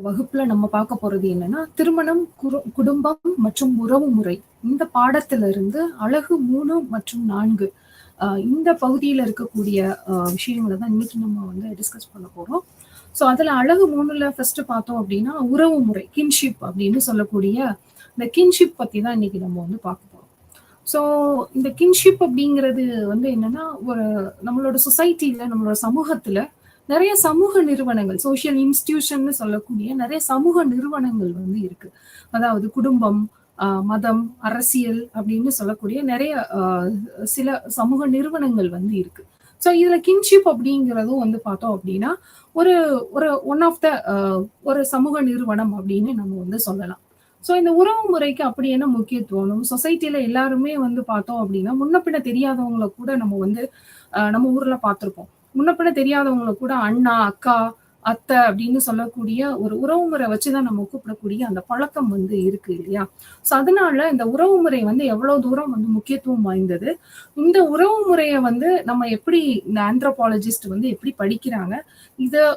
வகுப்புல நம்ம பார்க்க போறது என்னன்னா, திருமணம், குடும்பம் மற்றும் உறவு முறை. இந்த பாடத்திலிருந்து அழகு 3 மற்றும் 4 இந்த பகுதியில இருக்கக்கூடிய விஷயங்கள தான் இன்னைக்கு நம்ம வந்து டிஸ்கஸ் பண்ண போறோம். ஸோ அதுல அழகு 3ல ஃபர்ஸ்ட் பார்த்தோம் அப்படின்னா, உறவு முறை, கின்ஷிப் அப்படின்னு சொல்லக்கூடிய இந்த கின்ஷிப் பத்தி தான் இன்னைக்கு நம்ம வந்து பார்க்க போறோம். ஸோ இந்த கின்ஷிப் அப்படிங்கிறது வந்து என்னன்னா, ஒரு நம்மளோட சொசைட்டில, நம்மளோட சமூகத்துல நிறைய சமூக நிறுவனங்கள், சோசியல் இன்ஸ்டிடியூஷன்னு சொல்லக்கூடிய நிறைய சமூக நிறுவனங்கள் வந்து இருக்கு. அதாவது குடும்பம், மதம், அரசியல் அப்படின்னு சொல்லக்கூடிய நிறைய சில சமூக நிறுவனங்கள் வந்து இருக்கு. ஸோ இதுல கின்ஷிப் அப்படிங்கிறதும் வந்து பார்த்தோம் அப்படின்னா, ஒரு ஒரு ஒன் ஆஃப் த ஒரு சமூக நிறுவனம் அப்படின்னு நம்ம வந்து சொல்லலாம். ஸோ இந்த உறவு முறைக்கு அப்படி என்ன முக்கியத்துவம்? நம்ம சொசைட்டில எல்லாருமே வந்து பார்த்தோம் அப்படின்னா, முன்ன பின்ன தெரியாதவங்கள கூட நம்ம வந்து நம்ம ஊர்ல பார்த்திருப்போம். முன்ன பின்ன தெரியாதவங்கள கூட அண்ணா, அக்கா, அத்தை அப்படின்னு சொல்லக்கூடிய ஒரு உறவு முறை வச்சுதான் நம்ம கூப்பிடக்கூடிய அந்த பழக்கம் வந்து இருக்கு இல்லையா? ஸோ அதனால இந்த உறவு முறை வந்து எவ்வளவு தூரம் வந்து முக்கியத்துவம் வாய்ந்தது. இந்த உறவு முறைய வந்து நம்ம எப்படி இந்த ஆந்த்ரோபாலஜிஸ்ட் வந்து எப்படி படிக்கிறாங்க?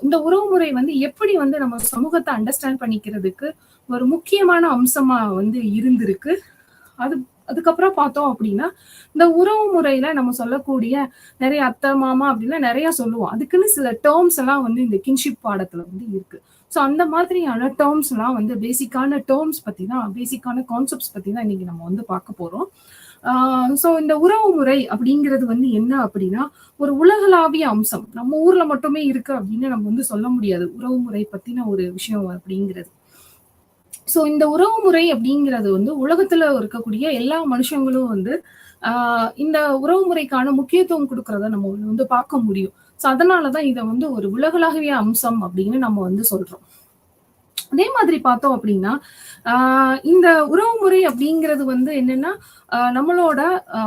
இந்த உறவு முறை வந்து எப்படி வந்து நம்ம சமூகத்தை அண்டர்ஸ்டாண்ட் பண்ணிக்கிறதுக்கு ஒரு முக்கியமான அம்சமா வந்து இருந்திருக்கு. அதுக்கப்புறம் பார்த்தோம் அப்படின்னா, இந்த உறவு முறையில நம்ம சொல்லக்கூடிய நிறைய அத்தை, மாமா அப்படின்னா நிறைய சொல்லுவோம். அதுக்குன்னு சில டேர்ம்ஸ் எல்லாம் வந்து இந்த கின்ஷிப் பாடத்துல வந்து இருக்கு. ஸோ அந்த மாதிரியான டேர்ம்ஸ் எல்லாம் வந்து பேசிக்கான டேர்ம்ஸ் பத்தி தான், பேசிக்கான கான்செப்ட்ஸ் பத்தி தான் இன்னைக்கு நம்ம வந்து பார்க்க போறோம். ஸோ இந்த உறவு முறை அப்படிங்கிறது வந்து என்ன அப்படின்னா, ஒரு உலகளாவிய அம்சம். நம்ம ஊர்ல மட்டுமே இருக்கு அப்படின்னு நம்ம வந்து சொல்ல முடியாது. உறவு முறை பத்தின ஒரு விஷயம் அப்படிங்கிறது. ஸோ இந்த உறவு முறை அப்படிங்கிறது வந்து உலகத்துல இருக்கக்கூடிய எல்லா மனுஷங்களும் வந்து இந்த உறவு முறைக்கான முக்கியத்துவம் கொடுக்கறத நம்ம வந்து பார்க்க முடியும். ஸோ அதனாலதான் இதை வந்து ஒரு உலகளாவிய அம்சம் அப்படின்னு நம்ம வந்து சொல்றோம். அதே மாதிரி பார்த்தோம் அப்படின்னா, இந்த உறவு முறை அப்படிங்கிறது வந்து என்னன்னா, நம்மளோட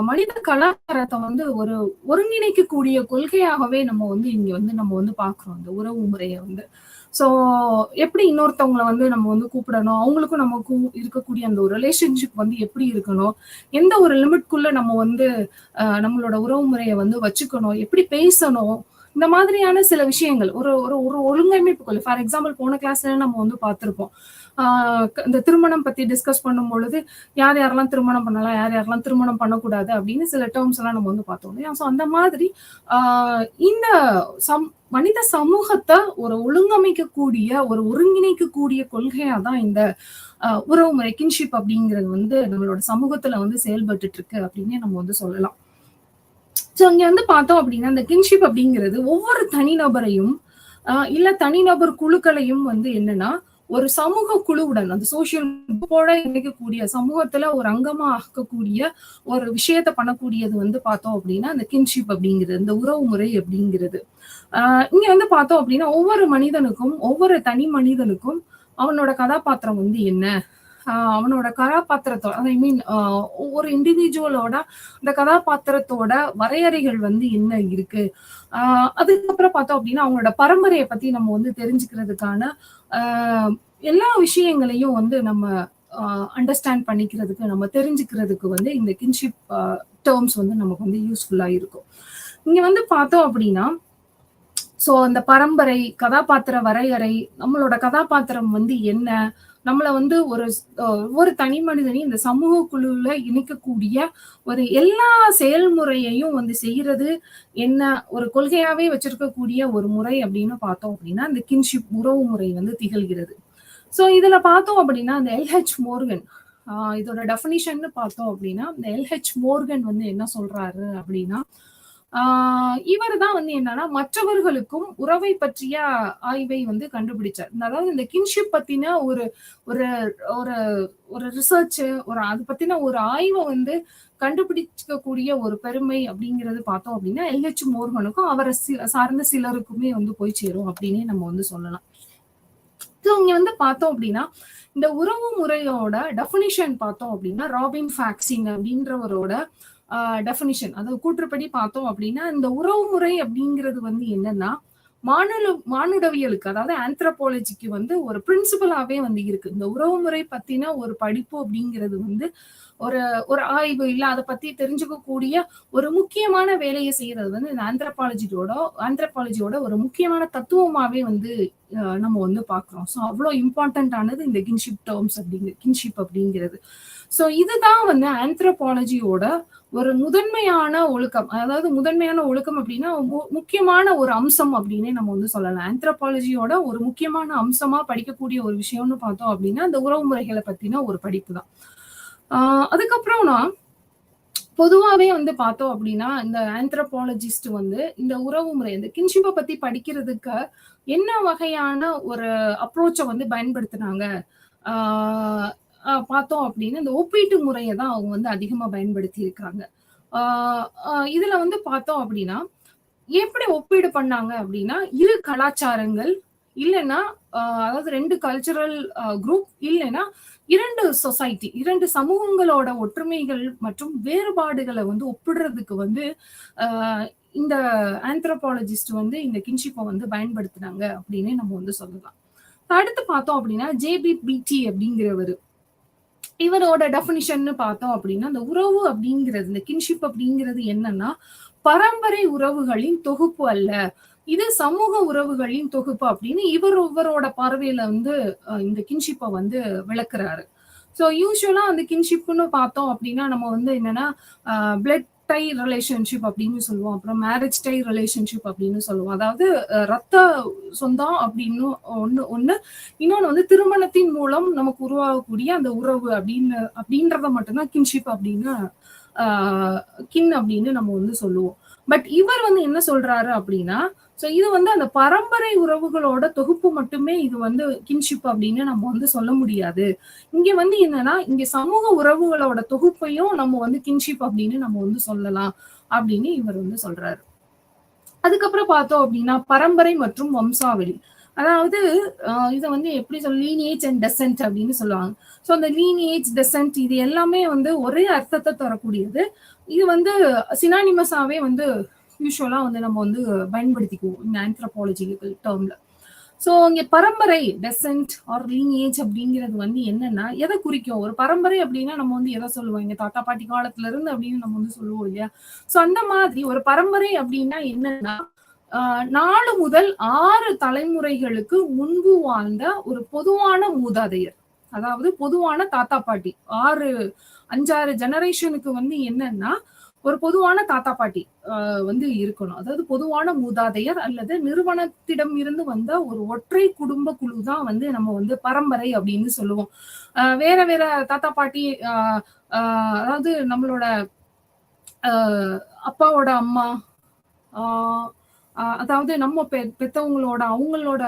மனித கலாச்சாரத்தை வந்து ஒரு ஒருங்கிணைக்கக்கூடிய கொள்கையாகவே நம்ம வந்து இங்க வந்து நம்ம வந்து பார்க்கிறோம் இந்த உறவு முறையை வந்து. ஸோ எப்படி இன்னொருத்தவங்களை வந்து நம்ம வந்து கூப்பிடணும், அவங்களுக்கும் நமக்கும் இருக்கக்கூடிய அந்த ஒரு ரிலேஷன்ஷிப் வந்து எப்படி இருக்கணும், எந்த ஒரு லிமிட்குள்ள நம்ம வந்து நம்மளோட உறவு முறையை வந்து வச்சுக்கணும், எப்படி பேசணும், இந்த மாதிரியான சில விஷயங்கள் ஒரு ஒரு ஒரு ஒழுங்கமைப்புக்குள்ள. ஃபார் எக்ஸாம்பிள் போன கிளாஸ்ல நம்ம வந்து பார்த்திருப்போம். இந்த திருமணம் பத்தி டிஸ்கஸ் பண்ணும் பொழுது யார் யாரெல்லாம் திருமணம் பண்ணலாம், யார் யாரெல்லாம் திருமணம் பண்ணக்கூடாது அப்படின்னு சில டேர்ம்ஸ் எல்லாம் நம்ம வந்து பார்த்தோம் இல்லையா? ஸோ அந்த மாதிரி இந்த மனித சமூகத்தை ஒரு ஒழுங்கமைக்கக்கூடிய, ஒரு ஒருங்கிணைக்கக்கூடிய கொள்கையா தான் இந்த உறவு முறை கின்ஷிப் அப்படிங்கிறது வந்து நம்மளோட சமூகத்துல வந்து செயல்பட்டு இருக்கு அப்படின்னே நம்ம வந்து சொல்லலாம். சோ இங்க வந்து பார்த்தோம் அப்படின்னா, இந்த கின்ஷிப் அப்படிங்கிறது ஒவ்வொரு தனிநபரையும் இல்ல தனிநபர் குழுக்களையும் வந்து என்னன்னா, ஒரு சமூக குழுவுடன் அந்த சோசியல் குரூப்போட இணைக்கக்கூடிய, சமூகத்துல ஒரு அங்கமா ஆக்கக்கூடிய ஒரு விஷயத்த பண்ணக்கூடியது வந்து பார்த்தோம் அப்படின்னா அந்த கின்ஷிப் அப்படிங்கிறது, இந்த உறவு முறை அப்படிங்கிறது. இங்க வந்து பார்த்தோம் அப்படின்னா, ஒவ்வொரு மனிதனுக்கும், ஒவ்வொரு தனி மனிதனுக்கும் அவனோட கதாபாத்திரம் வந்து என்ன, அவனோட கதாபாத்திரத்தோட ஐ மீன் ஒரு இண்டிவிஜுவலோட அந்த கதாபாத்திரத்தோட வரையறைகள் வந்து என்ன இருக்கு. அதுக்கப்புறம் பார்த்தோம் அப்படின்னா, அவங்களோட பரம்பரையை பத்தி நம்ம வந்து தெரிஞ்சுக்கிறதுக்கான எல்லா விஷயங்களையும் வந்து நம்ம அண்டர்ஸ்டாண்ட் பண்ணிக்கிறதுக்கு, நம்ம தெரிஞ்சுக்கிறதுக்கு வந்து இந்த கின்ஷிப் டேர்ம்ஸ் வந்து நமக்கு வந்து யூஸ்ஃபுல்லா இருக்கும். இங்க வந்து பார்த்தோம் அப்படின்னா, சோ அந்த பரம்பரை, கதாபாத்திர வரையறை, நம்மளோட கதாபாத்திரம் வந்து என்ன, நம்மள வந்து ஒரு தனி மனிதனையும் இந்த சமூக குழுல இணைக்கக்கூடிய ஒரு எல்லா செயல்முறையையும் வந்து செய்யறது என்ன, ஒரு கொள்கையாவே வச்சிருக்கக்கூடிய ஒரு முறை அப்படின்னு பார்த்தோம் அப்படின்னா, இந்த கின்ஷிப் உறவு முறை வந்து திகழ்கிறது. சோ இதுல பார்த்தோம் அப்படின்னா, இந்த எல்ஹெச் மோர்கன் இதோட டெஃபினிஷன் பார்த்தோம் அப்படின்னா, இந்த எல்ஹெச் மோர்கன் வந்து என்ன சொல்றாரு அப்படின்னா, இவர் தான் வந்து என்னன்னா மற்றவர்களுக்கும் உறவை பற்றிய ஆய்வை வந்து கண்டுபிடிச்சார். அதாவது இந்த கின்ஷிப் பத்தின ஒரு ஒரு ஒரு ஒரு ரிசர்ச், அது பத்தின ஒரு ஆய்வை வந்து கண்டுபிடிக்கக்கூடிய ஒரு பெருமை அப்படிங்கிறது பார்த்தோம் அப்படின்னா எல்ஹெச் மோர்கனுக்கும் அவரை சார்ந்த சிலருக்குமே வந்து போய் சேரும் அப்படின்னே நம்ம வந்து சொல்லலாம். இங்க வந்து பார்த்தோம் அப்படின்னா, இந்த உறவு முறையோட டெஃபினிஷன் பார்த்தோம் அப்படின்னா, ராபின் ஃபாக்சின் அப்படின்றவரோட டெஃபினிஷன், அதாவது கூற்றுப்படி பார்த்தோம் அப்படின்னா, இந்த உறவு முறை அப்படிங்கிறது வந்து என்னன்னா, மானுடவியலுக்கு, அதாவது ஆந்த்ரோபாலஜிக்கு வந்து ஒரு பிரின்சிபலாவே வந்து இருக்கு. இந்த உறவு முறை பத்தின ஒரு படிப்பு அப்படிங்கிறது வந்து ஒரு ஒரு ஆய்வு இல்ல அதை பத்தி தெரிஞ்சுக்கக்கூடிய ஒரு முக்கியமான வேலையை செய்யறது வந்து இந்த ஆந்த்ரோபாலஜியோட ஒரு முக்கியமான தத்துவமாவே வந்து நம்ம வந்து பாக்குறோம். ஸோ அவ்வளோ இம்பார்ட்டன்ட் ஆனது இந்த கின்ஷிப் அப்படிங்கிறது. ஸோ இதுதான் வந்து ஆந்த்ரோபாலஜியோட ஒரு முதன்மையான ஒழுக்கம். அதாவது முதன்மையான ஒழுக்கம் அப்படின்னா முக்கியமான ஒரு அம்சம் அப்படின்னே நம்ம வந்து சொல்லலாம். ஆந்த்ரோபாலஜியோட ஒரு முக்கியமான அம்சமா படிக்கக்கூடிய ஒரு விஷயம்னு பார்த்தோம் அப்படின்னா இந்த உறவு முறைகளை பத்தின ஒரு படிப்பு தான். அதுக்கப்புறம்னா பொதுவாவே வந்து பார்த்தோம் அப்படின்னா இந்த ஆந்த்ரோபாலஜிஸ்ட் வந்து இந்த உறவு முறை இந்த கின்ஷிப்பை பத்தி படிக்கிறதுக்கு என்ன வகையான ஒரு அப்ரோச்சை வந்து பயன்படுத்தினாங்க பார்த்தோம் அப்படின்னா இந்த ஒப்பீட்டு முறையை தான் அவங்க வந்து அதிகமா பயன்படுத்தி இருக்காங்க. இதுல வந்து பார்த்தோம் அப்படின்னா எப்படி ஒப்பீடு பண்ணாங்க அப்படின்னா இரு கலாச்சாரங்கள் இல்லைன்னா அதாவது 2 கல்ச்சரல் குரூப் இல்லைன்னா 2 சொசைட்டி 2 சமூகங்களோட ஒற்றுமைகள் மற்றும் வேறுபாடுகளை வந்து ஒப்பிடுறதுக்கு வந்து இந்த ஆந்த்ரோபாலஜிஸ்ட் வந்து இந்த கின்ஷிப்பை வந்து பயன்படுத்தினாங்க அப்படின்னு நம்ம வந்து சொல்லலாம். அடுத்து பார்த்தோம் அப்படின்னா ஜேபிபிடி அப்படிங்கிறவர் இவரோட டெஃபினிஷன் பார்த்தோம் அப்படின்னா இந்த உறவு அப்படிங்கிறது இந்த கின்ஷிப் அப்படிங்கிறது என்னன்னா பரம்பரை உறவுகளின் தொகுப்பு அல்ல, இது சமூக உறவுகளின் தொகுப்பு அப்படின்னு இவரோட பார்வையில வந்து இந்த கின்ஷிப்பை வந்து விளக்குறாரு. ஸோ யூஸ்வலா அந்த கின்ஷிப்னு பார்த்தோம் அப்படின்னா நம்ம வந்து என்னன்னா பிளட் டை ரிலேஷன்ஷிப் அப்படின்னு சொல்லுவோம், அப்புறம் மேரேஜ் டை ரிலேஷன்ஷிப் அப்படின்னு சொல்லுவோம். அதாவது ரத்த சொந்தம் அப்படின்னு ஒண்ணு இன்னொன்னு வந்து திருமணத்தின் மூலம் நமக்கு உருவாகக்கூடிய அந்த உறவு அப்படின்றத மட்டும்தான் கின்ஷிப் அப்படின்னு கின் அப்படின்னு நம்ம வந்து சொல்லுவோம். பட் இவர் வந்து என்ன சொல்றாரு அப்படின்னா சோ இது வந்து அந்த பரம்பரை உறவுகளோட தொகுப்பு மட்டுமே இது வந்து கின்ஷிப் அப்படின்னு நம்ம வந்து சொல்ல முடியாது. இங்க வந்து என்னன்னா இங்க சமூக உறவுகளோட தொகுப்பையும் நம்ம வந்து கின்ஷிப் அப்படின்னு நம்ம வந்து சொல்லலாம் அப்படின்னு இவர் வந்து சொல்றாரு. அதுக்கப்புறம் பார்த்தோம் அப்படின்னா பரம்பரை மற்றும் வம்சாவளி, அதாவது இதை வந்து எப்படி சொல்ல லீனியேஜ் அண்ட் டெசன்ட் அப்படின்னு சொல்லுவாங்க. ஸோ அந்த லீனியேஜ் டெசன்ட் இது எல்லாமே வந்து ஒரே அர்த்தத்தை தரக்கூடியது. இது வந்து சினானிமஸாவே வந்து யூஸ்வலா வந்து நம்ம வந்து பயன்படுத்திக்குவோம் இந்த ஆந்த்ரோபாலஜிக்கல் டேர்ம்ல. ஸோ இங்க பரம்பரை டெசன்ட் ஆர் லீனியேஜ் அப்படிங்கிறது வந்து என்னன்னா எதை குறிக்கும்? ஒரு பரம்பரை அப்படின்னா நம்ம வந்து எதை சொல்லுவோம், எங்க தாத்தா பாட்டி காலத்துல இருந்து அப்படின்னு நம்ம வந்து சொல்லுவோம் இல்லையா? ஸோ அந்த மாதிரி ஒரு பரம்பரை அப்படின்னா என்னன்னா 4 முதல் 6 தலைமுறைகளுக்கு முன்பு வாழ்ந்த ஒரு பொதுவான மூதாதையர், அதாவது பொதுவான தாத்தா பாட்டி 5-6 ஜெனரேஷனுக்கு வந்து என்னன்னா ஒரு பொதுவான தாத்தா பாட்டி வந்து இருக்கணும். அதாவது பொதுவான மூதாதையர் அல்லது நிறுவனத்திடம் இருந்து வந்த ஒரு ஒற்றை குடும்ப குழு தான் வந்து நம்ம வந்து பரம்பரை அப்படின்னு சொல்லுவோம். வேற வேற தாத்தா பாட்டி அதாவது நம்மளோட அப்பாவோட அம்மா அதாவது நம்ம பெத்தவங்களோட அவங்களோட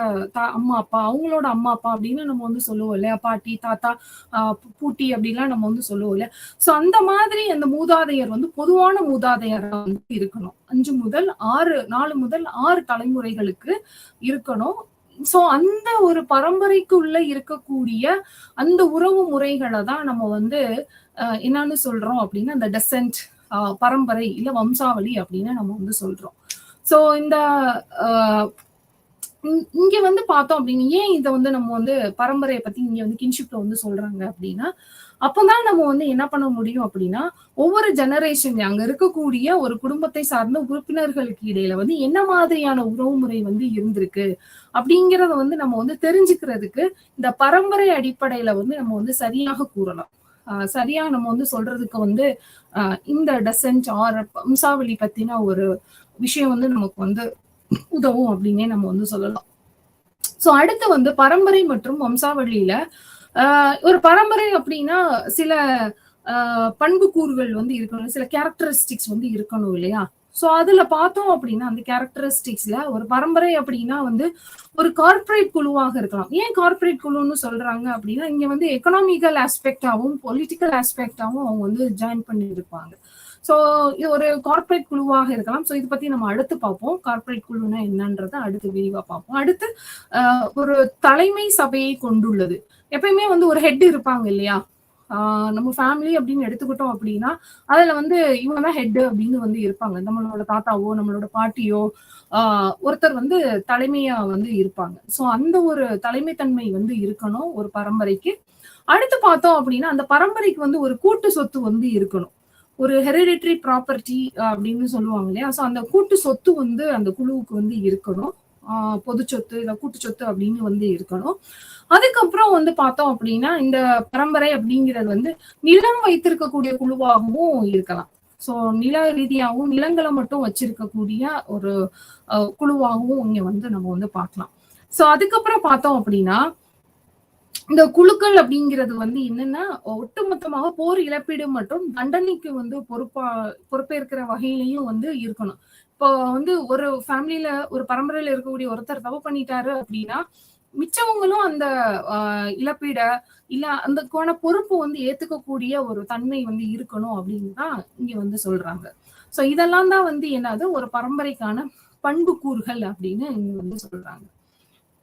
அம்மா அப்பா அவங்களோட அம்மா அப்பா அப்படின்னு நம்ம வந்து சொல்லுவோம் இல்லையா, பாட்டி தாத்தா பூட்டி அப்படின்லாம் நம்ம வந்து சொல்லுவோம் இல்லையா. சோ அந்த மாதிரி அந்த மூதாதையர் வந்து பொதுவான மூதாதையரா வந்து இருக்கணும். 4 முதல் 6 தலைமுறைகளுக்கு இருக்கணும். சோ அந்த ஒரு பரம்பரைக்குள்ள இருக்கக்கூடிய அந்த உறவு முறைகளை தான் நம்ம வந்து என்னன்னு சொல்றோம் அப்படின்னா அந்த டெசன்ட் பரம்பரை இல்ல வம்சாவளி அப்படின்னு நம்ம வந்து சொல்றோம். சோ இந்த இங்க வந்து பார்த்தோம் அப்படின்னு ஏன் இதை வந்து நம்ம வந்து பரம்பரையை பத்தி இங்க வந்து கின்ஷிப்ல வந்து சொல்றாங்க அப்படின்னா அப்பதான் நம்ம வந்து என்ன பண்ண முடியும் அப்படின்னா ஒவ்வொரு ஜெனரேஷன் அங்க இருக்கக்கூடிய ஒரு குடும்பத்தை சார்ந்த உறுப்பினர்களுக்கு இடையில வந்து என்ன மாதிரியான உறவு முறை வந்து இருந்திருக்கு அப்படிங்கிறத வந்து நம்ம வந்து தெரிஞ்சுக்கிறதுக்கு இந்த பரம்பரை அடிப்படையில வந்து நம்ம வந்து சரியாக கூறலாம். சரியா நம்ம வந்து சொல்றதுக்கு வந்து இந்த டெசன்ட் ஆர் வம்சாவளி பத்தின ஒரு விஷயம் வந்து நமக்கு வந்து உதவும் அப்படின்னே நம்ம வந்து சொல்லலாம். சோ அடுத்து வந்து பரம்பரை மற்றும் வம்சாவளியில ஒரு பரம்பரை அப்படின்னா சில பண்புக்கூறுகள் வந்து இருக்கணும், சில கேரக்டரிஸ்டிக்ஸ் வந்து இருக்கணும் இல்லையா. சோ அதுல பார்த்தோம் அப்படின்னா அந்த கேரக்டரிஸ்டிக்ஸ்ல ஒரு பரம்பரை அப்படின்னா வந்து ஒரு கார்பரேட் குழுவாக இருக்கலாம். ஏன் கார்பரேட் குழுன்னு சொல்றாங்க அப்படின்னா இங்க வந்து எக்கனாமிக்கல் ஆஸ்பெக்டாவும் பொலிட்டிக்கல் ஆஸ்பெக்டாவும் அவங்க வந்து ஜாயின் பண்ணி இருப்பாங்க. சோ இது ஒரு கார்பரேட் குழுவாக இருக்கலாம். சோ இதை பத்தி நம்ம அடுத்து பார்ப்போம், கார்பரேட் குழுனா என்னன்றதை அடுத்து விரிவா பார்ப்போம். அடுத்து ஒரு தலைமை சபையை கொண்டுள்ளது. எப்பயுமே வந்து ஒரு ஹெட் இருப்பாங்க இல்லையா, நம்ம ஃபேமிலி அப்படின்னு எடுத்துக்கிட்டோம் அப்படின்னா அதுல வந்து இவங்க தான் ஹெட் அப்படின்னு வந்து இருப்பாங்க. நம்மளோட தாத்தாவோ நம்மளோட பாட்டியோ ஒருத்தர் வந்து தலைமையா வந்து இருப்பாங்க. சோ அந்த ஒரு தலைமைத்தன்மை வந்து இருக்கணும் ஒரு பரம்பரைக்கு. அடுத்து பார்த்தோம் அப்படின்னா அந்த பரம்பரைக்கு வந்து ஒரு கூட்டு சொத்து வந்து இருக்கணும். ஒரு ஹெரிடிட்டரி ப்ராப்பர்ட்டி அப்படின்னு சொல்லுவாங்க இல்லையா? சோ அந்த கூட்டு சொத்து வந்து அந்த குழுவுக்கு வந்து இருக்கணும். பொது சொத்து இல்ல கூட்டு சொத்து அப்படின்னு வந்து இருக்கணும். அதுக்கப்புறம் வந்து பார்த்தோம் அப்படின்னா இந்த பரம்பரை அப்படிங்கிறது வந்து நிலம் வைத்திருக்கக்கூடிய குழுவாகவும் இருக்கலாம். சோ நில ரீதியாகவும் நிலங்களை மட்டும் வச்சிருக்கக்கூடிய ஒரு குழுவாகவும் இங்க வந்து நம்ம வந்து பார்க்கலாம். சோ அதுக்கப்புறம் பார்த்தோம் அப்படின்னா இந்த குழுக்கள் அப்படிங்கிறது வந்து என்னன்னா ஒட்டுமொத்தமாக போர் இழப்பீடு மற்றும் தண்டனைக்கு வந்து பொறுப்பேற்கிற வகையிலையும் வந்து இருக்கணும். இப்போ வந்து ஒரு ஃபேமிலியில ஒரு பரம்பரையில இருக்கக்கூடிய ஒருத்தர் தப்பு பண்ணிட்டாரு அப்படின்னா மிச்சவங்களும் அந்த இழப்பீட இல்ல அந்தக்கான பொறுப்பு வந்து ஏத்துக்கக்கூடிய ஒரு தன்மை வந்து இருக்கணும் அப்படின்னு தான் இங்க வந்து சொல்றாங்க. சோ இதெல்லாம் தான் வந்து என்னது ஒரு பரம்பரைக்கான பண்பு கூறுகள் அப்படின்னு இங்க வந்து சொல்றாங்க.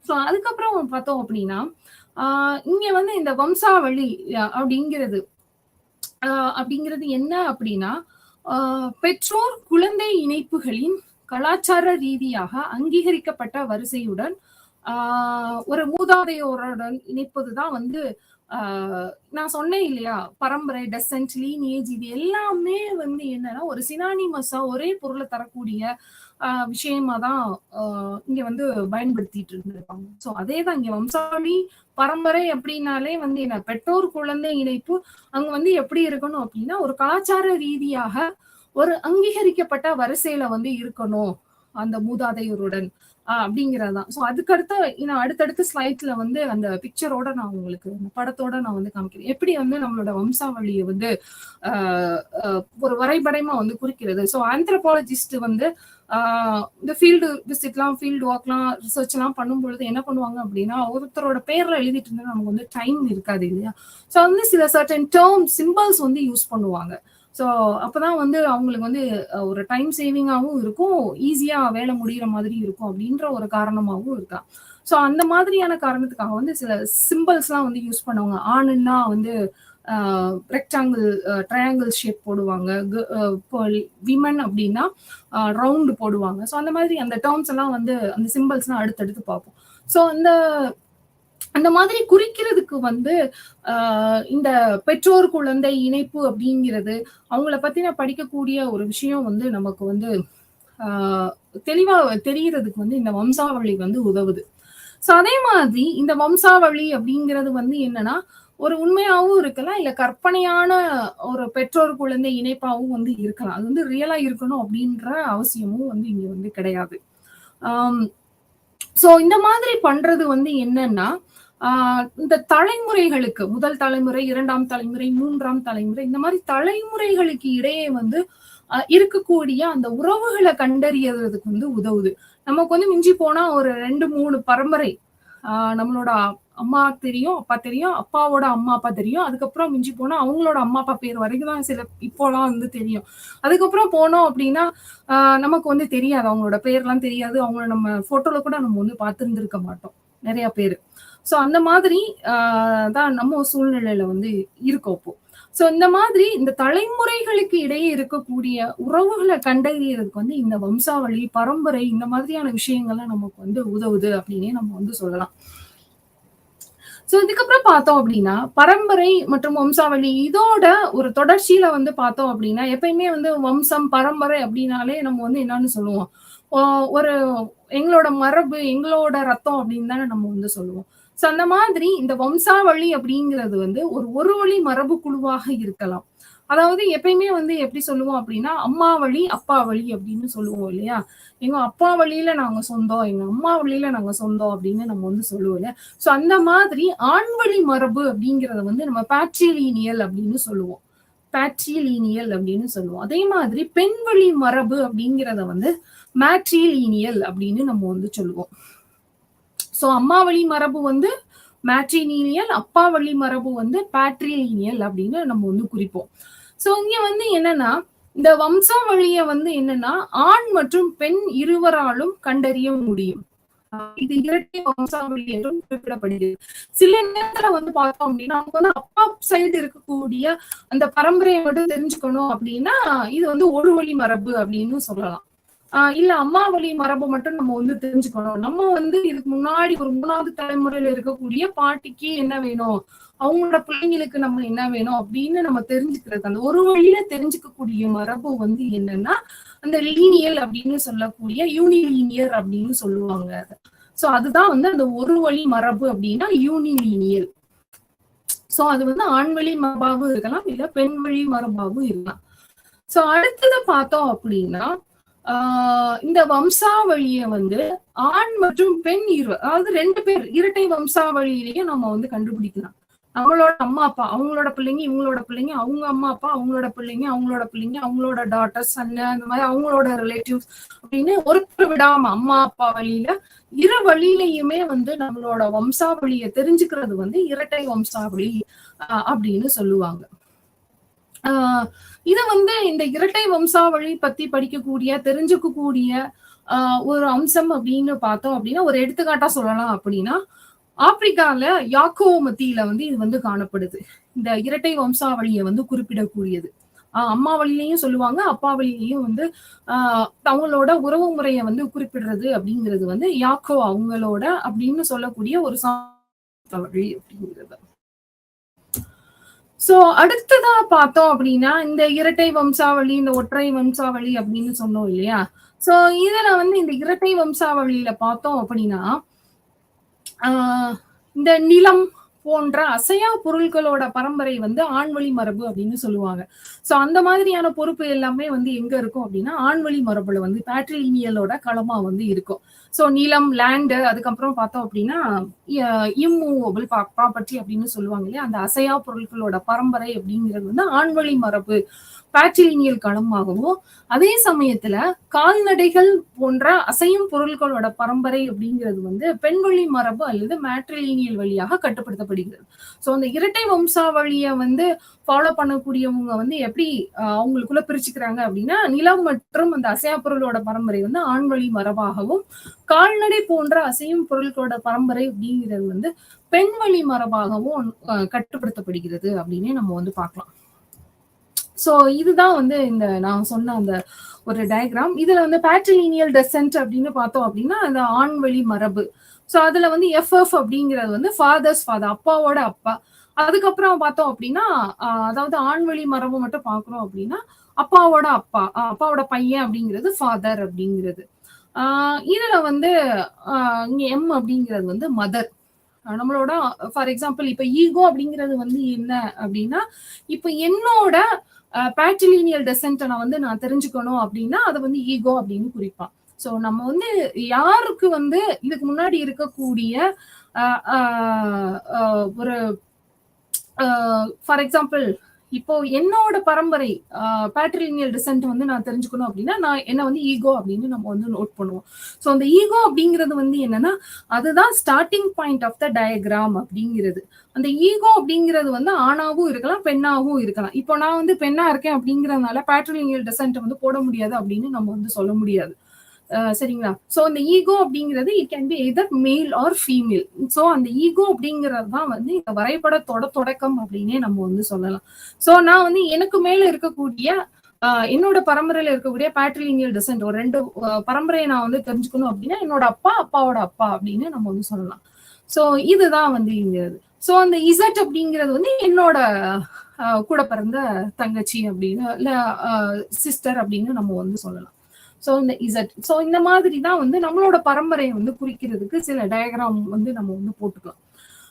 சோ அதுக்கப்புறம் பார்த்தோம் அப்படின்னா இங்க வந்து இந்த வம்சாவளி அப்படிங்கிறது என்ன அப்படின்னா பெற்றோர் குழந்தை இணைப்புகளின் கலாச்சார ரீதியாக அங்கீகரிக்கப்பட்ட வரிசையுடன் ஒரு மூதாதையோருடன் இணைப்பதுதான் வந்து நான் சொன்னேன் இல்லையா பரம்பரை டெசன்ட் லீனியேஜ் இது எல்லாமே வந்து என்னன்னா ஒரு சினானிமஸா ஒரே பொருளை தரக்கூடிய விஷயமா தான் இங்க வந்து பயன்படுத்திட்டு இருந்திருப்பாங்க. சோ அதேதான் இங்க வம்சாவளி பரம்பரை அப்படின்னாலே வந்து என்ன பெற்றோர் குழந்தை இணைப்பு அங்க வந்து எப்படி இருக்கணும் அப்படின்னா ஒரு கலாச்சார ரீதியாக ஒரு அங்கீகரிக்கப்பட்ட வரிசையில வந்து இருக்கணும் அந்த மூதாதையருடன் அப்படிங்கறதுதான். சோ அதுக்கடுத்து நான் அடுத்தடுத்த ஸ்லைட்ல வந்து அந்த பிக்சரோட நான் உங்களுக்கு அந்த படத்தோட நான் வந்து காமிக்கிறேன் எப்படி வந்து நம்மளோட வம்சாவளியை வந்து ஒரு வரைபடமா வந்து குறிக்கிறது. சோ ஆந்த்ரோபாலஜிஸ்ட் வந்து இந்த ஃபீல்டு விசிட்லாம் ஃபீல்டு ஒர்க்லாம் ரிசர்ச் எல்லாம் பண்ணும்பொழுது என்ன பண்ணுவாங்க அப்படின்னா ஒருத்தரோட பேர்ல எழுதிட்டு இருந்தா நமக்கு வந்து டைம் இருக்காது இல்லையா? ஸோ வந்து சில சர்டன் டேர்ம் சிம்பிள்ஸ் வந்து யூஸ் பண்ணுவாங்க. ஸோ அப்பதான் வந்து அவங்களுக்கு வந்து ஒரு டைம் சேவிங்காகவும் இருக்கும் ஈஸியா வேலை முடிகிற மாதிரி இருக்கும் அப்படின்ற ஒரு காரணமாகவும் இருக்கா. ஸோ அந்த மாதிரியான காரணத்துக்காக வந்து சில சிம்பிள்ஸ்லாம் வந்து யூஸ் பண்ணுவாங்க. ஆணுன்னா வந்து ரெக்டாங்கிள் ட்ரையாங்கிள் ஷேப் போடுவாங்க. விமன் அப்படின்னா ரவுண்டு போடுவாங்க. ஸோ அந்த மாதிரி அந்த டேர்ம்ஸ் எல்லாம் வந்து அந்த சிம்பிள்ஸ்லாம் அடுத்தடுத்து பார்ப்போம். ஸோ அந்த மாதிரி குறிக்கிறதுக்கு வந்து இந்த பெற்றோர் குழந்தை இணைப்பு அப்படிங்கிறது அவங்கள பத்தின படிக்கக்கூடிய ஒரு விஷயம் வந்து நமக்கு வந்து தெளிவா தெரியறதுக்கு வந்து இந்த வம்சாவளி வந்து உதவுது. ஸோ அதே மாதிரி இந்த வம்சாவளி அப்படிங்கிறது வந்து என்னன்னா ஒரு உண்மையாவும் இருக்கலாம் இல்ல கற்பனையான ஒரு பெற்றோர் குழந்தை இணைப்பாவும் வந்து இருக்கலாம். அது வந்து ரியலா இருக்கணும் அப்படின்ற அவசியமும் வந்து இங்க வந்து கிடையாது. சோ இந்த மாதிரி பண்றது வந்து என்னன்னா இந்த தலைமுறைகளுக்கு முதல் தலைமுறை, இரண்டாம் தலைமுறை, மூன்றாம் தலைமுறை இந்த மாதிரி தலைமுறைகளுக்கு இடையே வந்து இருக்கக்கூடிய அந்த உறவுகளை கண்டறியறதுக்கு வந்து உதவுது. நமக்கு வந்து மிஞ்சி போனா ஒரு 2-3 பரம்பரை நம்மளோட அம்மா தெரியும், அப்பா தெரியும், அப்பாவோட அம்மா அப்பா தெரியும். அதுக்கப்புறம் மிஞ்சி போனா அவங்களோட அம்மா அப்பா பேர் வரைக்கும் தான் சில இப்போலாம் வந்து தெரியும். அதுக்கப்புறம் போனோம் அப்படின்னா நமக்கு வந்து தெரியாது, அவங்களோட பேர்லாம் தெரியாது. அவங்கள நம்ம போட்டோல கூட நம்ம வந்து பார்த்துருந்துருக்க மாட்டோம் நிறைய பேரு. சோ அந்த மாதிரி தான் நம்ம சூழ்நிலையில வந்து இருக்கோம் இப்போ. சோ இந்த மாதிரி இந்த தலைமுறைகளுக்கு இடையே இருக்கக்கூடிய உறவுகளை கண்டறியறதுக்கு வந்து இந்த வம்சாவளி பரம்பரை இந்த மாதிரியான விஷயங்கள்லாம் நமக்கு வந்து உதவுது அப்படின்னே நம்ம வந்து சொல்லலாம். சோ இதுக்கப்புறம் பார்த்தோம் அப்படின்னா பரம்பரை மற்றும் வம்சாவளி இதோட ஒரு தொடர்ச்சியில வந்து பார்த்தோம் அப்படின்னா எப்பயுமே வந்து வம்சம் பரம்பரை அப்படின்னாலே நம்ம வந்து என்னன்னு சொல்லுவோம், ஒரு எங்களோட மரபு எங்களோட ரத்தம் அப்படின்னு தானே நம்ம வந்து சொல்லுவோம். சோ அந்த மாதிரி இந்த வம்சாவளி அப்படிங்கிறது வந்து ஒரு வழி மரபு குழுவாக இருக்கலாம். அதாவது எப்பயுமே வந்து எப்படி சொல்லுவோம் அப்படின்னா அம்மா வழி அப்பா வழி அப்படின்னு சொல்லுவோம் இல்லையா? எங்க அப்பா வழியில நாங்க சொந்தம், எங்க அம்மா வழியில நாங்க சொந்தம் அப்படின்னு நம்ம வந்து சொல்லுவோம் இல்லையா? சோ அந்த மாதிரி ஆண்வழி மரபு அப்படிங்கறத வந்து நம்ம பேட்ரிலீனியல் அப்படின்னு சொல்லுவோம். பேட்ரிலீனியல் அப்படின்னு சொல்லுவோம். அதே மாதிரி பெண் வழி மரபு அப்படிங்கிறத வந்து மேட்ரிலீனியல் அப்படின்னு நம்ம வந்து சொல்லுவோம். சோ அம்மா வழி மரபு வந்து மேட்ரிலீனியல், அப்பா வழி மரபு வந்து பேட்ரிலீனியல் அப்படின்னு நம்ம வந்து குறிப்போம். சோ இங்க வந்து என்னன்னா இந்த வம்சாவளிய வந்து என்னன்னா ஆண் மற்றும் பெண் இருவராலும் கண்டறிய முடியும். இது இரட்டை வம்சாவளி என்றும் குறிப்பிடப்படுகிறது. சில நேரத்துல வந்து பார்த்தோம் அப்படின்னா அவங்க வந்து அப்பா சைடு இருக்கக்கூடிய அந்த பரம்பரையை மட்டும் தெரிஞ்சுக்கணும் அப்படின்னா இது வந்து ஒரு வழி மரபு அப்படின்னு சொல்லலாம். இல்ல அம்மா வழி மரபு மட்டும் நம்ம வந்து தெரிஞ்சுக்கணும். நம்ம வந்து இதுக்கு முன்னாடி ஒரு 3வது தலைமுறையில இருக்கக்கூடிய பாட்டிக்கு என்ன வேணும், அவங்களோட பிள்ளைங்களுக்கு நம்ம என்ன வேணும் அப்படின்னு நம்ம தெரிஞ்சுக்கிறது. அந்த ஒரு வழியில தெரிஞ்சுக்கக்கூடிய மரபு வந்து என்னன்னா, அந்த லீனியல் அப்படின்னு சொல்லக்கூடிய யூனிலீனியர் அப்படின்னு சொல்லுவாங்க அத. சோ அதுதான் வந்து அந்த ஒரு வழி மரபு அப்படின்னா யூனிலீனியல். சோ அது வந்து ஆண் வழி மரபாவும் இருக்கலாம், இல்ல பெண் வழி மரபாவும் இருக்கலாம். சோ அடுத்தது பார்த்தோம் அப்படின்னா, இந்த வம்சாவளிய வந்து ஆண் மற்றும் பெண் அதாவது 2 பேர் இரட்டை வம்சாவளியிலேயே நம்ம வந்து கண்டுபிடிக்கலாம். நம்மளோட அம்மா அப்பா அவங்களோட பிள்ளைங்க, இவங்களோட பிள்ளைங்க, அவங்க அம்மா அப்பா அவங்களோட பிள்ளைங்க, அவங்களோட பிள்ளைங்க, அவங்களோட டாட்டர்ஸ், சன், அந்த மாதிரி அவங்களோட ரிலேட்டிவ்ஸ் அப்படின்னு ஒருத்தர் விடாம அம்மா அப்பா வழியில இரு வழியிலையுமே வந்து நம்மளோட வம்சாவளியை தெரிஞ்சுக்கிறது வந்து இரட்டை வம்சாவளி அப்படின்னு சொல்லுவாங்க. இத வந்து இந்த இரட்டை வம்சாவளி பத்தி படிக்கக்கூடிய தெரிஞ்சுக்கக்கூடிய ஒரு அம்சம் அப்படின்னு பார்த்தோம் அப்படின்னா, ஒரு எடுத்துக்காட்டா சொல்லலாம் அப்படின்னா, ஆப்பிரிக்கால யாக்கோ மத்தியில வந்து இது வந்து காணப்படுது. இந்த இரட்டை வம்சாவளியை வந்து குறிப்பிடக்கூடியது. அம்மா வழியிலையும் சொல்லுவாங்க, அப்பா வழியிலையும் வந்து அவங்களோட உறவு முறையை வந்து குறிப்பிடுறது அப்படிங்கிறது வந்து யாக்கோ அவங்களோட அப்படின்னு சொல்லக்கூடிய ஒரு வழி அப்படிங்கிறது. சோ அடுத்ததா பார்த்தோம் அப்படின்னா, இந்த இரட்டை வம்சாவளி, இந்த ஒற்றை வம்சாவளி அப்படின்னு சொன்னோம் இல்லையா? சோ இதுல வந்து இந்த இரட்டை வம்சாவளியில பார்த்தோம் அப்படின்னா, இந்த நிலம் போன்ற அசையா பொருட்களோட பரம்பரை வந்து ஆண்வழி மரபு அப்படின்னு சொல்லுவாங்க. சோ அந்த மாதிரியான பொறுப்பு எல்லாமே வந்து எங்க இருக்கும் அப்படின்னா, ஆண்வழி மரபுல வந்து பேட்ரிலினியலோட களமா வந்து இருக்கும். சோ நிலம், லேண்டு, அதுக்கப்புறம் பார்த்தோம் அப்படின்னா இம்மூவபிள் ப்ராப்பர்ட்டி அப்படின்னு சொல்லுவாங்க இல்லையா, அந்த அசையா பொருட்களோட பரம்பரை அப்படிங்கிறது வந்து ஆண்வழி மரபு பேட்ரிலினியல் களமாகவும், அதே சமயத்துல கால்நடைகள் போன்ற அசையும் பொருட்களோட பரம்பரை அப்படிங்கிறது வந்து பெண்வழி மரபு அல்லது மேட்ரிலினியல் வழியாக கட்டுப்படுத்தப்படுகிறது. சோ அந்த இரட்டை வம்சாவளியை வந்து ஃபாலோ பண்ணக்கூடியவங்க வந்து எப்படி அவங்களுக்குள்ள பிரிச்சுக்கிறாங்க அப்படின்னா, நிலம் மற்றும் அந்த அசையா பொருளோட பரம்பரை வந்து ஆண்வழி மரபாகவும், கால்நடை போன்ற அசையும் பொருட்களோட பரம்பரை அப்படிங்கிறது வந்து பெண்வழி மரபாகவும் கட்டுப்படுத்தப்படுகிறது அப்படின்னே நம்ம வந்து பார்க்கலாம். சோ இதுதான் வந்து இந்த நான் சொன்ன அந்த ஒரு டயக்ராம். இதுல வந்து பேட்ரிலினியல் டெசென்ட் அப்படின்னு பார்த்தோம் அப்படின்னா, அந்த ஆண்வழி மரபு. சோ அதுல வந்து எஃப்எஃப் அப்படிங்கிறது வந்து ஃபாதர்ஸ் ஃபாதர், அப்பாவோட அப்பா. அதுக்கப்புறம் பார்த்தோம் அப்படின்னா, அதாவது ஆண்வழி மரபு மட்டும் பார்க்கிறோம் அப்படின்னா, அப்பாவோட அப்பா, அப்பாவோட பையன் அப்படிங்கிறது ஃபாதர் அப்படிங்கிறது. இதுல வந்து இங்க எம் அப்படிங்கிறது வந்து மதர். நம்மளோட ஃபார் எக்ஸாம்பிள் இப்ப ஈகோ அப்படிங்கிறது வந்து என்ன அப்படின்னா, இப்ப என்னோட பேட்ரிலினியல் டெசென்ட்டை நான் தெரிஞ்சுக்கணும் அப்படின்னா அதை வந்து ஈகோ அப்படின்னு குறிப்பான். சோ நம்ம வந்து யாருக்கு வந்து இதுக்கு முன்னாடி இருக்கக்கூடிய ஒரு ஃபார் எக்ஸாம்பிள் இப்போ என்னோட பரம்பரை பேட்ரிலினியல் டிசென்ட் வந்து நான் தெரிஞ்சுக்கணும் அப்படின்னா நான் என்ன வந்து ஈகோ அப்படின்னு நம்ம வந்து நோட் பண்ணுவோம். ஸோ அந்த ஈகோ அப்படிங்கிறது வந்து என்னன்னா அதுதான் starting point of the diagram அப்படிங்கிறது. அந்த ஈகோ அப்படிங்கிறது வந்து ஆணாவும் இருக்கலாம் பெண்ணாவும் இருக்கலாம். இப்போ நான் வந்து பெண்ணா இருக்கேன் அப்படிங்கறதுனால பேட்ரிலினியல் டிசென்ட் வந்து போட முடியாது அப்படின்னு நம்ம வந்து சொல்ல முடியாது. சரிங்களா? சோ அந்த ஈகோ அப்படிங்கிறது it can be either male or female. So அந்த ஈகோ அப்படிங்கிறது தான் வந்து இந்த வரைபடத்தோட தொடக்கம் அப்படின்னே நம்ம வந்து சொல்லலாம். சோ நான் வந்து எனக்கு மேல இருக்கக்கூடிய என்னோட பரம்பரையில இருக்கக்கூடிய பேட்ரிலினியல் டிசென்ட் ஒரு 2 பரம்பரையை நான் வந்து தெரிஞ்சுக்கணும் அப்படின்னா என்னோட அப்பா அப்பாவோட அப்பா அப்படின்னு நம்ம வந்து சொல்லலாம். சோ இதுதான் வந்து இங்கிறது. சோ அந்த இசட் அப்படிங்கிறது வந்து என்னோட கூட பிறந்த தங்கச்சி அப்படின்னு இல்ல சிஸ்டர் அப்படின்னு நம்ம வந்து சொல்லலாம். சோ இந்த இசட். சோ இந்த மாதிரி தான் வந்து நம்மளோட பரம்பரையை வந்து குறிக்கிறதுக்கு சில டயக்ராம் வந்து நம்ம வந்து போட்டுக்கலாம்.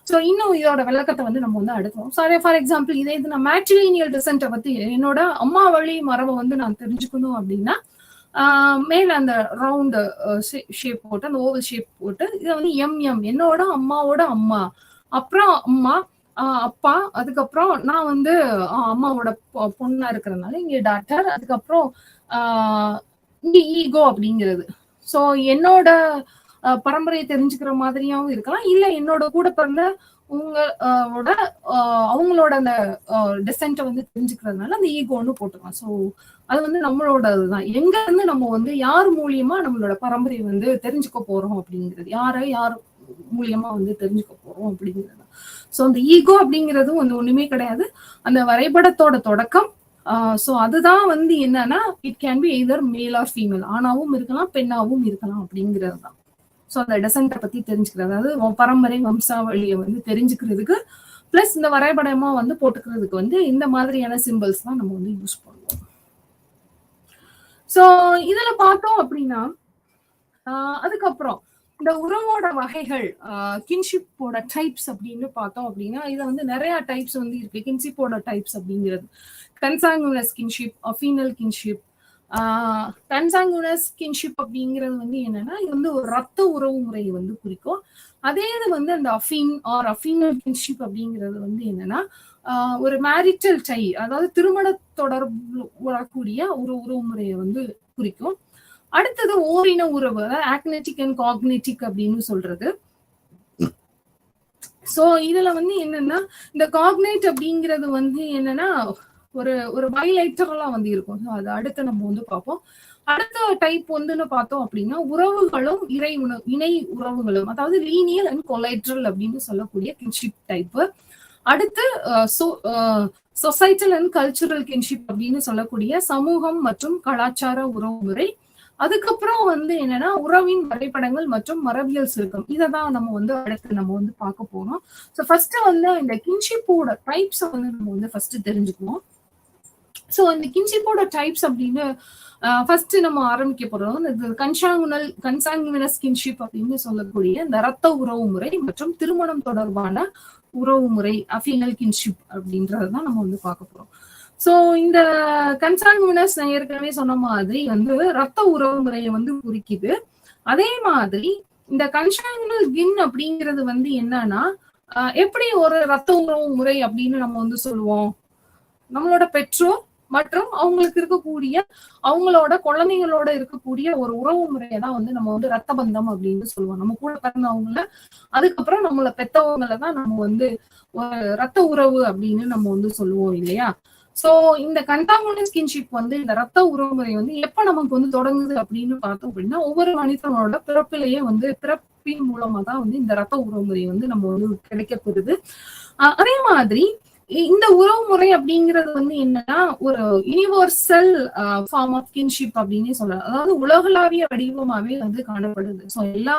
சோ இன்னும் இதோட விளக்கத்தை வந்து நம்ம வந்து அடுத்தோம். சாரி ஃபார் எக்ஸாம்பிள் இதே இது நான் மேட்ரிலினியல் டிசென்ட்டை பத்தி என்னோட அம்மா வழி மரபை வந்து நான் தெரிஞ்சுக்கணும் அப்படின்னா மேல அந்த ரவுண்ட் ஷேப் போட்டு அந்த ஓவல் ஷேப் போட்டு இதை வந்து எம் என்னோட அம்மாவோட அம்மா, அப்புறம் அம்மா, அப்பா, அதுக்கப்புறம் நான் வந்து அம்மாவோட பொண்ணா இருக்கிறதுனால இங்க டாட்டர், அதுக்கப்புறம் இங்க ஈகோ அப்படிங்கிறது. சோ என்னோட பரம்பரையை தெரிஞ்சுக்கிற மாதிரியாவும் இருக்கலாம், இல்ல என்னோட கூட பிறந்த உங்களோட அவங்களோட அந்த டிசென்ட்டை வந்து தெரிஞ்சுக்கிறதுனால அந்த ஈகோன்னு போட்டுக்கலாம். சோ அது வந்து நம்மளோட இதுதான். எங்க இருந்து நம்ம வந்து யார் மூலியமா நம்மளோட பரம்பரையை வந்து தெரிஞ்சுக்க போறோம் அப்படிங்கிறது, யார் மூலியமா வந்து தெரிஞ்சுக்க போறோம் அப்படிங்கிறது. சோ அந்த ஈகோ அப்படிங்கிறதும் வந்து ஒண்ணுமே கிடையாது, அந்த வரைபடத்தோட தொடக்கம், சோ அதுதான் வந்து என்னன்னா it can be either male or female, ஆணாவும் இருக்கலாம் பெண்ணாவும் இருக்கலாம் அப்படிங்கிறது தான். ஸோ அந்த டெசன்ட்டை பத்தி தெரிஞ்சுக்கிறது, அதாவது பரம்பரை வம்சாவளியை வந்து தெரிஞ்சுக்கிறதுக்கு பிளஸ் இந்த வரைபடமா வந்து போட்டுக்கிறதுக்கு வந்து இந்த மாதிரியான சிம்பிள்ஸ் தான் நம்ம வந்து யூஸ் பண்ணுவோம். ஸோ இதுல பார்த்தோம் அப்படின்னா அதுக்கப்புறம் இந்த உறவோட வகைகள், கின்ஷிப்போட டைப்ஸ் அப்படின்னு பார்த்தோம் அப்படின்னா இதுல வந்து நிறைய டைப்ஸ் வந்து இருக்கு. கின்ஷிப்போட டைப்ஸ் அப்படிங்கிறது கன்சாங்குனஸ் கின்ஷிப், அஃபீனல் கின்ஷிப். கன்சாங்குனஸ் கின்ஷிப் அப்படிங்கிறது வந்து என்னன்னா இது வந்து ஒரு ரத்த உறவு முறையை வந்து குறிக்கும். அதே இது வந்து அந்த அஃபீன் ஆர் அஃபீனல் கின்ஷிப் அப்படிங்கிறது வந்து என்னன்னா ஒரு மேரிட்டல் டை, அதாவது திருமண தொடர்பு வரக்கூடிய ஒரு உறவு முறையை வந்து குறிக்கும். அடுத்தது ஓரின உறவு, அதாவது ஆக்னெட்டிக் அண்ட் காக்னெட்டிக் அப்படின்னு சொல்றது. சோ இதுல வந்து என்னன்னா இந்த காக்னேட் அப்படிங்கிறது வந்து என்னன்னா ஒரு ஒரு பைலைட்டரலா வந்து இருக்கும். அது அடுத்து நம்ம வந்து பார்ப்போம். அடுத்த டைப் வந்துன்னு பார்த்தோம் அப்படின்னா உறவுகளும் இணை உறவுகளும், அதாவது லீனியல் அண்ட் கொலைட்ரல் அப்படின்னு சொல்லக்கூடிய கின்ஷிப் டைப். அடுத்து சொசைட்டல் அண்ட் கல்ச்சுரல் கின்ஷிப் அப்படின்னு சொல்லக்கூடிய சமூகம் மற்றும் கலாச்சார உறவு முறை. அதுக்கப்புறம் வந்து என்னன்னா உறவின் வரைபடங்கள் மற்றும் மரபியல் சுருக்கம். இததான் நம்ம வந்து அடுத்து நம்ம வந்து பார்க்க போறோம். ஸோ ஃபர்ஸ்ட் வந்து இந்த கின்ஷிப்போட டைப்ஸ் வந்து நம்ம வந்து ஃபர்ஸ்ட் தெரிஞ்சுக்குவோம். ஸோ இந்த கின்ஷிப்போட டைப்ஸ் அப்படின்னு ஃபர்ஸ்ட் நம்ம ஆரம்பிக்க போறோம். இந்த கன்சாங்குனஸ் கின்ஷிப் அப்படின்னு சொல்லக்கூடிய இந்த ரத்த உறவு முறை மற்றும் திருமணம் தொடர்பான உறவு முறை, அஃபீனல் கின்ஷிப் அப்படின்றதான் நம்ம வந்து பார்க்க போறோம். சோ இந்த கன்சாங்குனஸ் நான் ஏற்கனவே சொன்ன மாதிரி வந்து ரத்த உறவு முறையை வந்து குறிக்குது. அதே மாதிரி இந்த கன்சாங்குனல் கின் அப்படிங்கிறது வந்து என்னன்னா எப்படி ஒரு ரத்த உறவு முறை அப்படின்னு நம்ம வந்து சொல்லுவோம், நம்மளோட பெற்றோர் மற்றும் அவங்களுக்கு இருக்கக்கூடிய அவங்களோட குழந்தைங்களோட இருக்கக்கூடிய ஒரு உறவு முறையை தான் வந்து நம்ம வந்து ரத்த பந்தம் அப்படின்னு சொல்லுவோம். நம்ம கூட பிறந்தவங்கள அதுக்கப்புறம் நம்மள பெத்தவங்களை தான் நம்ம வந்து ரத்த உறவு அப்படின்னு நம்ம வந்து சொல்லுவோம் இல்லையா. சோ இந்த கன்சாங்குனஸ் கின்ஷிப் வந்து இந்த ரத்த உறவுமுறை வந்து எப்ப நமக்கு வந்து தொடங்குது அப்படின்னு பார்த்தோம் அப்படின்னா ஒவ்வொரு மனிதனோட பிறப்பிலேயே வந்து பிறப்பின் மூலமா தான் வந்து இந்த ரத்த உறவுமுறை வந்து நம்ம வந்து கிடைக்கப்பெறுது. அதே மாதிரி இந்த உறவு முறை அப்படிங்கிறது வந்து என்னன்னா ஒரு யூனிவர்சல் ஃபார்ம் ஆஃப் கின்ஷிப் அப்படின்னு சொல்லலாம். அதாவது உலகளாவிய வடிவமாவே வந்து காணப்படுது. ஸோ எல்லா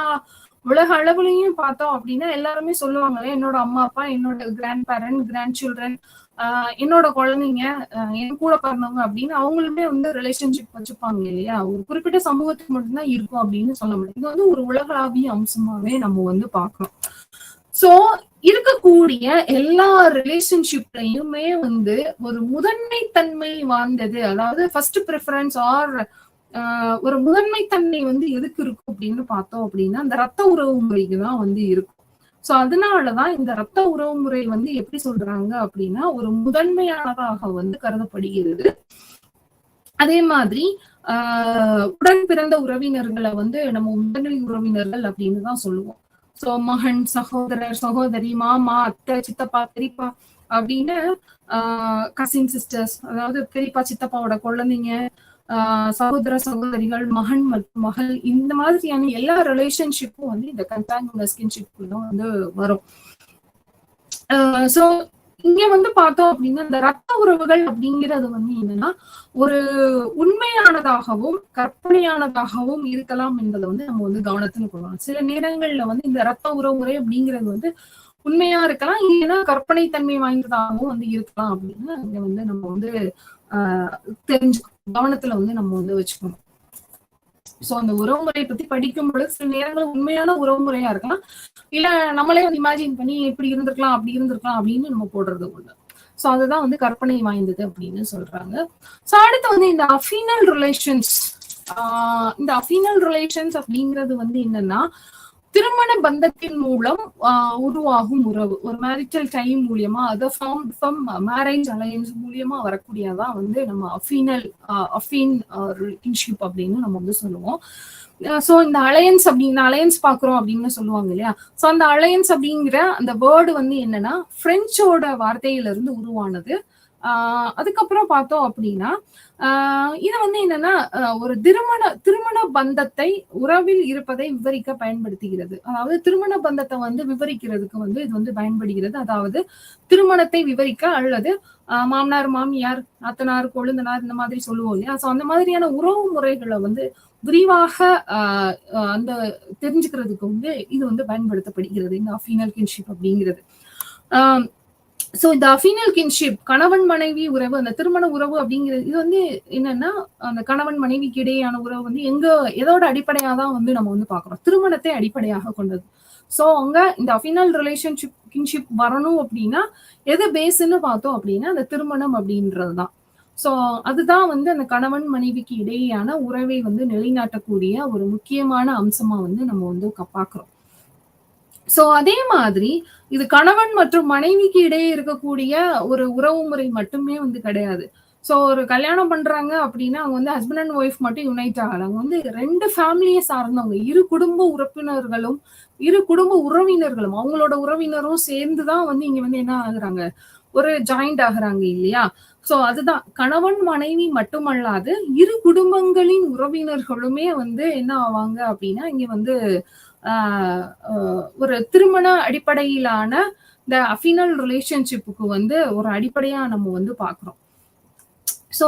உலக அளவுலையும் பார்த்தோம் அப்படின்னா எல்லாருமே சொல்லுவாங்களே என்னோட அம்மா அப்பா, என்னோட கிராண்ட் பேரண்ட், கிராண்ட் சில்ட்ரன், என்னோட குழந்தைங்க, என் கூட பிறந்தவங்க அப்படின்னு அவங்களுமே வந்து ரிலேஷன்ஷிப் வச்சுப்பாங்க இல்லையா. ஒரு குறிப்பிட்ட சமூகத்துக்கு மட்டும்தான் இருக்கும் அப்படின்னு சொல்ல முடியும். இது வந்து ஒரு உலகளாவிய அம்சமாவே நம்ம வந்து பார்க்கணும். சோ இருக்கக்கூடிய எல்லா ரிலேஷன்ஷிப்லயுமே வந்து ஒரு முதன்மை தன்மை வாழ்ந்தது, அதாவது ஃபர்ஸ்ட் ப்ரிஃபரன்ஸ் ஆர் ஒரு முதன்மை தன்மை வந்து எதுக்கு இருக்கும் அப்படின்னு பார்த்தோம் அப்படின்னா அந்த ரத்த உறவு முறைக்கு தான் வந்து இருக்கும். சோ அதனாலதான் இந்த ரத்த உறவு முறை வந்து எப்படி சொல்றாங்க அப்படின்னா ஒரு முதன்மையானதாக வந்து கருதப்படுகிறது. அதே மாதிரி உடன் பிறந்த உறவினர்களை வந்து நம்ம முதன்மை உறவினர்கள் அப்படின்னு தான் சொல்லுவோம். சோ மகன், சகோதரர், சகோதரி, மாமா, அத்தை, சித்தப்பா, பெரியப்பா அப்படின்னு கசின் சிஸ்டர்ஸ், அதாவது பெரியப்பா சித்தப்பாவோட குழந்தைங்க, சகோதர சகோதரிகள், மகன் மற்றும் மகள், இந்த மாதிரியான எல்லா ரிலேஷன்ஷிப்பும் வந்து இந்த கன்சாங்குனஸ் கின்ஷிப்குள்ள வந்து வரும். சோ இங்க வந்து பார்த்தோம் அப்படின்னா இந்த ரத்த உறவுகள் அப்படிங்கிறது வந்து என்னன்னா ஒரு உண்மையானதாகவும் கற்பனையானதாகவும் இருக்கலாம் என்பதை வந்து நம்ம வந்து கவனத்துல கொள்ளலாம். சில நேரங்கள்ல வந்து இந்த ரத்த உறவு முறை அப்படிங்கிறது வந்து உண்மையா இருக்கலாம், இல்லைன்னா கற்பனை தன்மை வாய்ந்ததாகவும் வந்து இருக்கலாம் அப்படின்னு இங்க வந்து நம்ம வந்து கவனத்துல வந்து நம்ம வந்து வச்சுக்கணும். சோ அந்த உறவுமுறையை பத்தி படிக்கும் பொழுது சில நேரங்கள் உண்மையான உறவுமுறையா இருக்கலாம், இல்ல நம்மளே வந்து இமேஜின் பண்ணி இப்படி இருந்திருக்கலாம் அப்படி இருந்திருக்கலாம் அப்படின்னு நம்ம போடுறது உண்டு. சோ அதுதான் வந்து கற்பனை வாய்ந்தது அப்படின்னு சொல்றாங்க. சோ அடுத்து வந்து இந்த அஃபீனல் ரிலேஷன்ஸ். இந்த அஃபீனல் ரிலேஷன்ஸ் அப்படிங்கிறது வந்து என்னன்னா திருமண பந்தத்தின் மூலம் உருவாகும் உறவு, ஒரு மேரிட்டல் டைம் மூலியமா, அதை ஃபார்ம் மேரேஜ் அலையன்ஸ் மூலியமா வரக்கூடியதான் வந்து நம்ம அஃபீன் கின்ஷிப் அப்படின்னு நம்ம வந்து சொல்லுவோம். சோ இந்த அலையன்ஸ் பாக்குறோம் அப்படின்னு சொல்லுவாங்க இல்லையா. சோ அந்த அலையன்ஸ் அப்படிங்கிற அந்த வேர்டு வந்து என்னன்னா பிரெஞ்சோட வார்த்தையில இருந்து உருவானது. அதுக்கப்புறம் பார்த்தோம் அப்படின்னா இது வந்து என்னன்னா ஒரு திருமண பந்தத்தை உறவில் இருப்பதை விவரிக்க பயன்படுத்துகிறது. அதாவது திருமண பந்தத்தை வந்து விவரிக்கிறதுக்கு வந்து இது வந்து பயன்படுகிறது. அதாவது திருமணத்தை விவரிக்க அல்லது மாமனார் மாமியார் நாத்தனார் கொழுந்தனார் இந்த மாதிரி சொல்லுவோம் இல்லையா. சோ அந்த மாதிரியான உறவு முறைகளை வந்து விரிவாக அந்த தெரிஞ்சுக்கிறதுக்கு வந்து இது வந்து பயன்படுத்தப்படுகிறது இந்த அஃபீனல் கின்ஷிப் அப்படிங்கிறது. சோ இந்த அஃபீனல் கின்ஷிப் கணவன் மனைவி உறவு, அந்த திருமண உறவு அப்படிங்கிறது இது வந்து என்னன்னா அந்த கணவன் மனைவிக்கு இடையேயான உறவு வந்து எதோட அடிப்படையா தான் வந்து நம்ம வந்து பாக்குறோம், திருமணத்தை அடிப்படையாக கொண்டது. சோ அங்க இந்த அஃபீனல் ரிலேஷன்ஷிப் கின்ஷிப் வரணும் அப்படின்னா எது பேஸ்ன்னு பார்த்தோம் அப்படின்னா அந்த திருமணம் அப்படின்றதுதான். சோ அதுதான் வந்து அந்த கணவன் மனைவிக்கு இடையேயான உறவை வந்து நிலைநாட்டக்கூடிய ஒரு முக்கியமான அம்சமா வந்து நம்ம வந்து பாக்குறோம். சோ அதே மாதிரி இது கணவன் மற்றும் மனைவிக்கு இடையே இருக்கக்கூடிய ஒரு உறவு முறை மட்டுமே வந்து கிடையாது. சோ ஒரு கல்யாணம் பண்றாங்க அப்படின்னா அவங்க வந்து ஹஸ்பண்ட் அண்ட் ஒய்ஃப் மட்டும் யுனைட் ஆகல. அவங்க வந்து 2 ஃபேமிலியை சார்ந்தவங்க, இரு குடும்ப உறுப்பினர்களும் இரு குடும்ப உறவினர்களும் அவங்களோட உறவினரும் சேர்ந்துதான் வந்து இங்க வந்து என்ன ஆகுறாங்க, ஒரு ஜாயிண்ட் ஆகுறாங்க இல்லையா. சோ அதுதான் கணவன் மனைவி மட்டுமல்லாது இரு குடும்பங்களின் உறவினர்களுமே வந்து என்ன ஆவாங்க அப்படின்னா இங்க வந்து ஒரு திருமண அடிப்படையிலான இந்த அஃபீனல் ரிலேஷன்ஷிப்புக்கு வந்து ஒரு அடிப்படையா நம்ம வந்து பாக்குறோம். சோ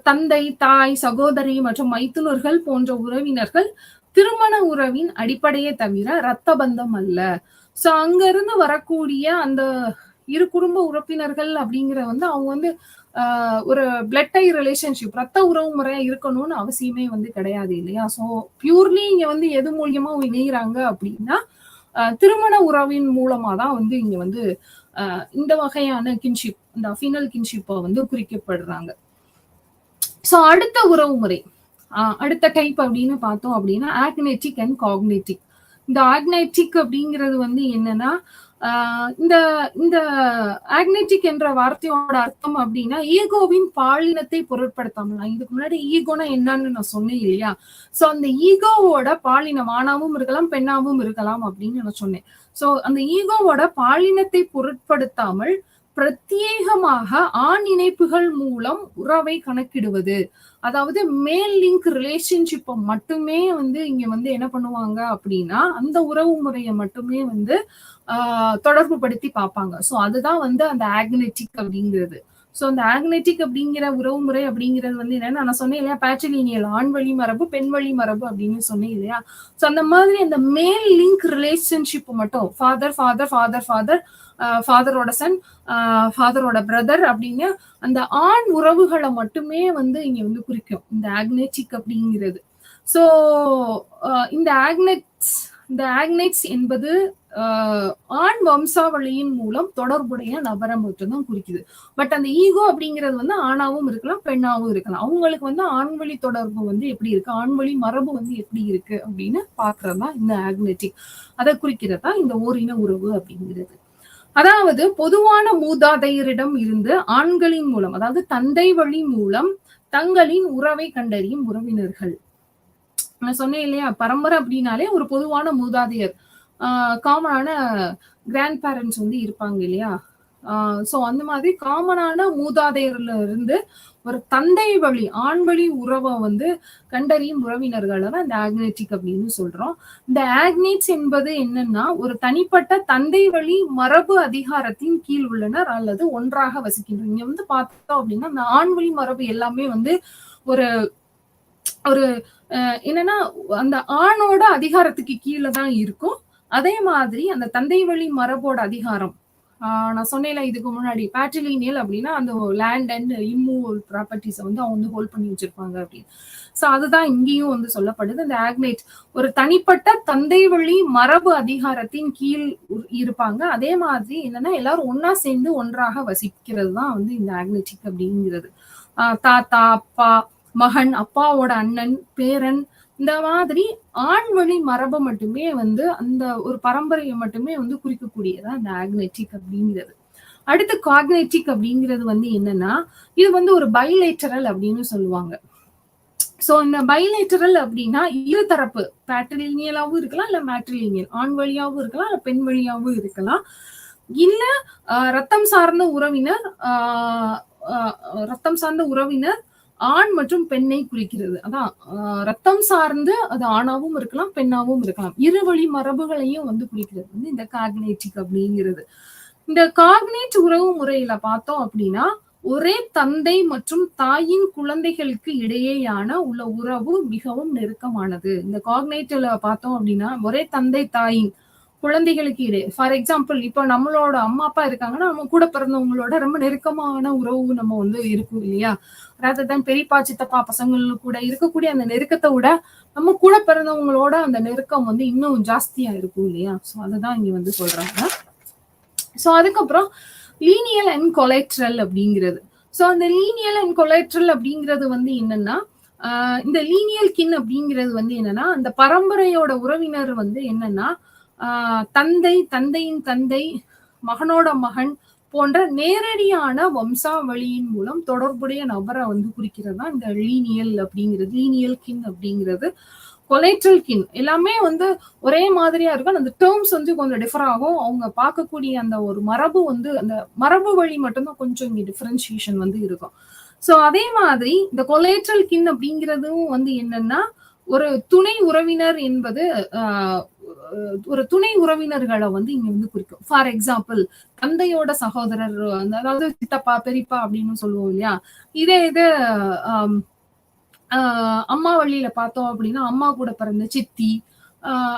தந்தை தாய் சகோதரி மற்றும் மைத்துனர்கள் போன்ற உறவினர்கள் திருமண உறவின் அடிப்படையே தவிர ரத்த பந்தம் அல்ல. சோ அங்க இருந்து வரக்கூடிய அந்த இரு குடும்ப உறுப்பினர்கள் அப்படிங்கிற வந்து அவங்க வந்து ஒரு பிளட் டை ரிலேஷன்ஷிப் ரத்த உறவு முறையா இருக்கணும்னு அவசியமே வந்து கிடையாது இல்லையா. சோ பியூர்லி இங்க வந்து எது மூலியமா இணைகிறாங்க அப்படின்னா திருமண உறவின் மூலமா தான் வந்து இங்க வந்து இந்த வகையான கின்ஷிப், இந்த அஃபீனல் கின்ஷிப்பை வந்து குறிக்கப்படுறாங்க. சோ அடுத்த உறவு முறை, அடுத்த டைப் அப்படின்னு பார்த்தோம் அப்படின்னா ஆக்னெட்டிக் அண்ட் காக்னெட்டிக். இந்த ஆக்னெட்டிக் அப்படிங்கிறது வந்து என்னன்னா இந்த இந்த ஆக்னெட்டிக் என்ற வார்த்தையோட அர்த்தம் அப்படின்னா ஈகோவின் பாலினத்தை பொருட்படுத்தாமல். இதுக்கு முன்னாடி ஈகோனா என்னன்னு நான் சொன்னேன் இல்லையா. சோ அந்த ஈகோவோட பாலினம் ஆணாவும் இருக்கலாம் பெண்ணாவும் இருக்கலாம் அப்படின்னு நான் சொன்னேன். சோ அந்த ஈகோவோட பாலினத்தை பொருட்படுத்தாமல் பிரத்யேகமாக ஆண் இணைப்புகள் மூலம் உறவை கணக்கிடுவது. அதாவது மேல் லிங்க் ரிலேஷன்ஷிப்பை மட்டுமே வந்து இங்க வந்து என்ன பண்ணுவாங்க அப்படின்னா அந்த உறவு முறையை மட்டுமே வந்து தொடர்பு படுத்தி பார்ப்பாங்க. சோ அதுதான் வந்து அந்த ஆக்னெட்டிக் அப்படிங்கிறது. சோ அந்த ஆக்னெட்டிக் அப்படிங்கிற உறவு முறை அப்படிங்கிறது வந்து என்னன்னா நான் சொன்னேன் இல்லையா, பேட்ரிலினியல் ஆண் வழி மரபு பெண் வழி மரபு அப்படின்னு சொன்னேன் இல்லையா. சோ அந்த மாதிரி அந்த மேல் லிங்க் ரிலேஷன்ஷிப் மட்டும் ஃபாதர் ஃபாதர் ஃபாதர் ஃபாதர் ஃபாதரோட சன் ஃபாதரோட பிரதர் அப்படின்னு அந்த ஆண் உறவுகளை மட்டுமே வந்து இங்க வந்து குறிக்கும் இந்த ஆக்னெட்டிக் அப்படிங்கிறது. சோ இந்த ஆக்னெட்ஸ் என்பது ஆண் வம்சாவளியின் மூலம் தொடர்புடைய நபரை மட்டும்தான் குறிக்குது. பட் அந்த ஈகோ அப்படிங்கிறது வந்து ஆணாவும் இருக்கலாம் பெண்ணாவும் இருக்கலாம். அவங்களுக்கு வந்து ஆண்வழி தொடர்பு வந்து எப்படி இருக்கு, ஆண்வழி மரபு வந்து எப்படி இருக்கு அப்படின்னு பாக்குறதா இந்த ஆக்னெட்டிக். அதை குறிக்கிறதா இந்த ஓரின உறவு அப்படிங்கிறது. அதாவது பொதுவான மூதாதையரிடம் இருந்து ஆண்களின் மூலம், அதாவது தந்தை வழி மூலம் தங்களின் உறவை கண்டறியும் உறவினர்கள். நான் சொன்னேன் இல்லையா, பரம்பரை அப்படின்னாலே ஒரு பொதுவான மூதாதையர், காமனான கிராண்ட் பேரண்ட்ஸ் வந்து இருப்பாங்க இல்லையா. சோ அந்த மாதிரி காமனான மூதாதையர்ல இருந்து ஒரு தந்தை வழி ஆண் வழி உறவை வந்து கண்டறியும் உறவினர்களை தான் இந்த ஆக்னெட்டிக் அப்படின்னு சொல்றோம். இந்த ஆக்னெட்ஸ் என்பது என்னன்னா ஒரு தனிப்பட்ட தந்தை வழி மரபு அதிகாரத்தின் கீழ் உள்ளனர் அல்லது ஒன்றாக வசிக்கின்றனர். இங்க வந்து பார்த்தோம் அப்படின்னா அந்த ஆண் வழி மரபு எல்லாமே வந்து ஒரு ஒரு என்னன்னா அந்த ஆணோட அதிகாரத்துக்கு கீழே தான் இருக்கும். அதே மாதிரி அந்த தந்தை வழி மரபோட அதிகாரம், நான் சொன்னேன்ல இதுக்கு முன்னாடி பேட்ரிலினியல் அப்படின்னா அந்த லேண்ட் அண்ட் இம்மூவல் ப்ராப்பர்ட்டிஸை வந்து அவங்க வந்து ஹோல்ட் பண்ணி வச்சிருப்பாங்க அப்படின்னு. சோ அதுதான் இங்கேயும் வந்து சொல்லப்படுது. இந்த ஆக்னெட் ஒரு தனிப்பட்ட தந்தை வழி மரபு அதிகாரத்தின் கீழ் இருப்பாங்க. அதே மாதிரி என்னன்னா எல்லாரும் ஒன்னா சேர்ந்து ஒன்றாக வசிக்கிறது தான் வந்து இந்த ஆக்னெட்டிக் அப்படிங்கிறது. தாத்தா அப்பா மகன் அப்பாவோட அண்ணன் பேரன் இந்த மாதிரி ஆண் வழி மரபை மட்டுமே வந்து அந்த ஒரு பரம்பரையை மட்டுமே வந்து குறிக்கக்கூடியதா இந்த ஆக்னெட்டிக் அப்படிங்கிறது. அடுத்து காக்னெட்டிக் அப்படிங்கிறது வந்து என்னன்னா இது வந்து ஒரு பைலேட்டரல் அப்படின்னு சொல்லுவாங்க. சோ இந்த பைலேட்டரல் அப்படின்னா இருதரப்பு பேட்ரிலினியலாவும் இருக்கலாம் இல்ல மேட்ரிலினியல், ஆண் வழியாவும் இருக்கலாம் இல்ல பெண் வழியாவும் இருக்கலாம். இல்ல ரத்தம் சார்ந்த உறவினர் ரத்தம் சார்ந்த உறவினர் ஆண் மற்றும் பெண்ணை குறிக்கிறது. அதான் ரத்தம் சார்ந்து அது ஆணாவும் இருக்கலாம், பெண்ணாவும் இருக்கலாம். இருவழி மரபுகளையும் வந்து குறிக்கிறது வந்து இந்த காக்னேட்டிக் அப்படிங்கிறது. இந்த காக்னேட் உறவு முறையில பார்த்தோம் அப்படின்னா, ஒரே தந்தை மற்றும் தாயின் குழந்தைகளுக்கு இடையேயான உள்ள உறவு மிகவும் நெருக்கமானது. இந்த காக்னேட்ல பார்த்தோம் அப்படின்னா, ஒரே தந்தை தாயின் குழந்தைகளுக்கு இடையே ஃபார் எக்ஸாம்பிள் இப்போ நம்மளோட அம்மா அப்பா இருக்காங்கன்னா நம்ம கூட பிறந்தவங்களோட ரொம்ப நெருக்கமான உறவு நம்ம வந்து இருக்கும் இல்லையா. ரேதர் தேன் பெரியப்பா சித்தப்பா பசங்களுக்கு கூட இருக்கக்கூடிய அந்த நெருக்கத்தை விட நம்ம கூட பிறந்தவங்களோட அந்த நெருக்கம் வந்து இன்னும் ஜாஸ்தியா இருக்கும் இல்லையா. ஸோ அதுதான் இங்க வந்து சொல்றாங்க. ஸோ அதுக்கப்புறம் லீனியல் அண்ட் கொலைட்ரல் அப்படிங்கிறது. ஸோ அந்த லீனியல் அண்ட் கொலைட்ரல் அப்படிங்கிறது வந்து என்னன்னா, இந்த லீனியல் கின் அப்படிங்கிறது வந்து என்னன்னா, அந்த பரம்பரையோட உறவினர் வந்து என்னன்னா, தந்தை, தந்தையின் தந்தை, மகனோட மகன் போன்ற நேரடியான வம்சாவளியின் மூலம் தொடர்புடைய நபரை வந்து குறிக்கிறது தான் இந்த லீனியல் அப்படிங்கிறது, லீனியல் கின் அப்படிங்கிறது. கொலைட்ரல் கின் எல்லாமே வந்து ஒரே மாதிரியா இருக்கும். அந்த டேர்ம்ஸ் வந்து கொஞ்சம் டிஃபர் ஆகும். அவங்க பார்க்கக்கூடிய அந்த ஒரு மரபு வந்து அந்த மரபு வழி மட்டும்தான் கொஞ்சம் இங்க டிஃபரன்சியேஷன் வந்து இருக்கும். ஸோ அதே மாதிரி இந்த கொலைட்ரல் கின் அப்படிங்கிறதும் வந்து என்னன்னா, ஒரு துணை உறவினர் என்பது ஒரு துணை உறவினர்களை வந்து இங்க வந்து குறிக்கும். ஃபார் எக்ஸாம்பிள் தந்தையோட சகோதரர், அதாவது சித்தப்பா பெரியப்பா அப்படின்னு சொல்லுவோம் இல்லையா. இதே இது அம்மா வழியில பார்த்தோம் அப்படின்னா அம்மா கூட பிறந்த சித்தி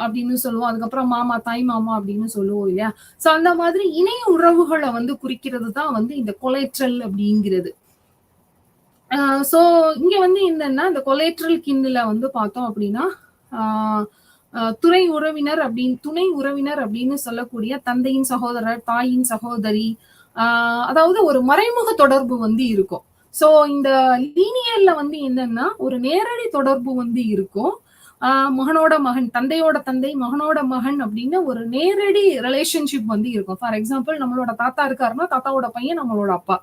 அப்படின்னு சொல்லுவோம். அதுக்கப்புறம் மாமா, தாய் மாமா அப்படின்னு சொல்லுவோம் இல்லையா. சோ அந்த மாதிரி இணைய உறவுகளை வந்து குறிக்கிறது தான் வந்து இந்த கொலைட்ரல் அப்படிங்கிறது. சோ இங்க வந்து என்னன்னா இந்த கொலைட்ரல் கின்ல வந்து பார்த்தோம் அப்படின்னா துணை உறவினர் அப்படின்னு சொல்லக்கூடிய தந்தையின் சகோதரர், தாயின் சகோதரி, அதாவது ஒரு மறைமுக தொடர்பு வந்து இருக்கும். சோ இந்த லீனியர்ல வந்து என்னன்னா ஒரு நேரடி தொடர்பு வந்து இருக்கும். மகனோட மகன், தந்தையோட தந்தை, மகனோட மகன் அப்படின்னு ஒரு நேரடி ரிலேஷன்ஷிப் வந்து இருக்கும். ஃபார் எக்ஸாம்பிள் நம்மளோட தாத்தா இருக்காருன்னா தாத்தாவோட பையன் நம்மளோட அப்பா.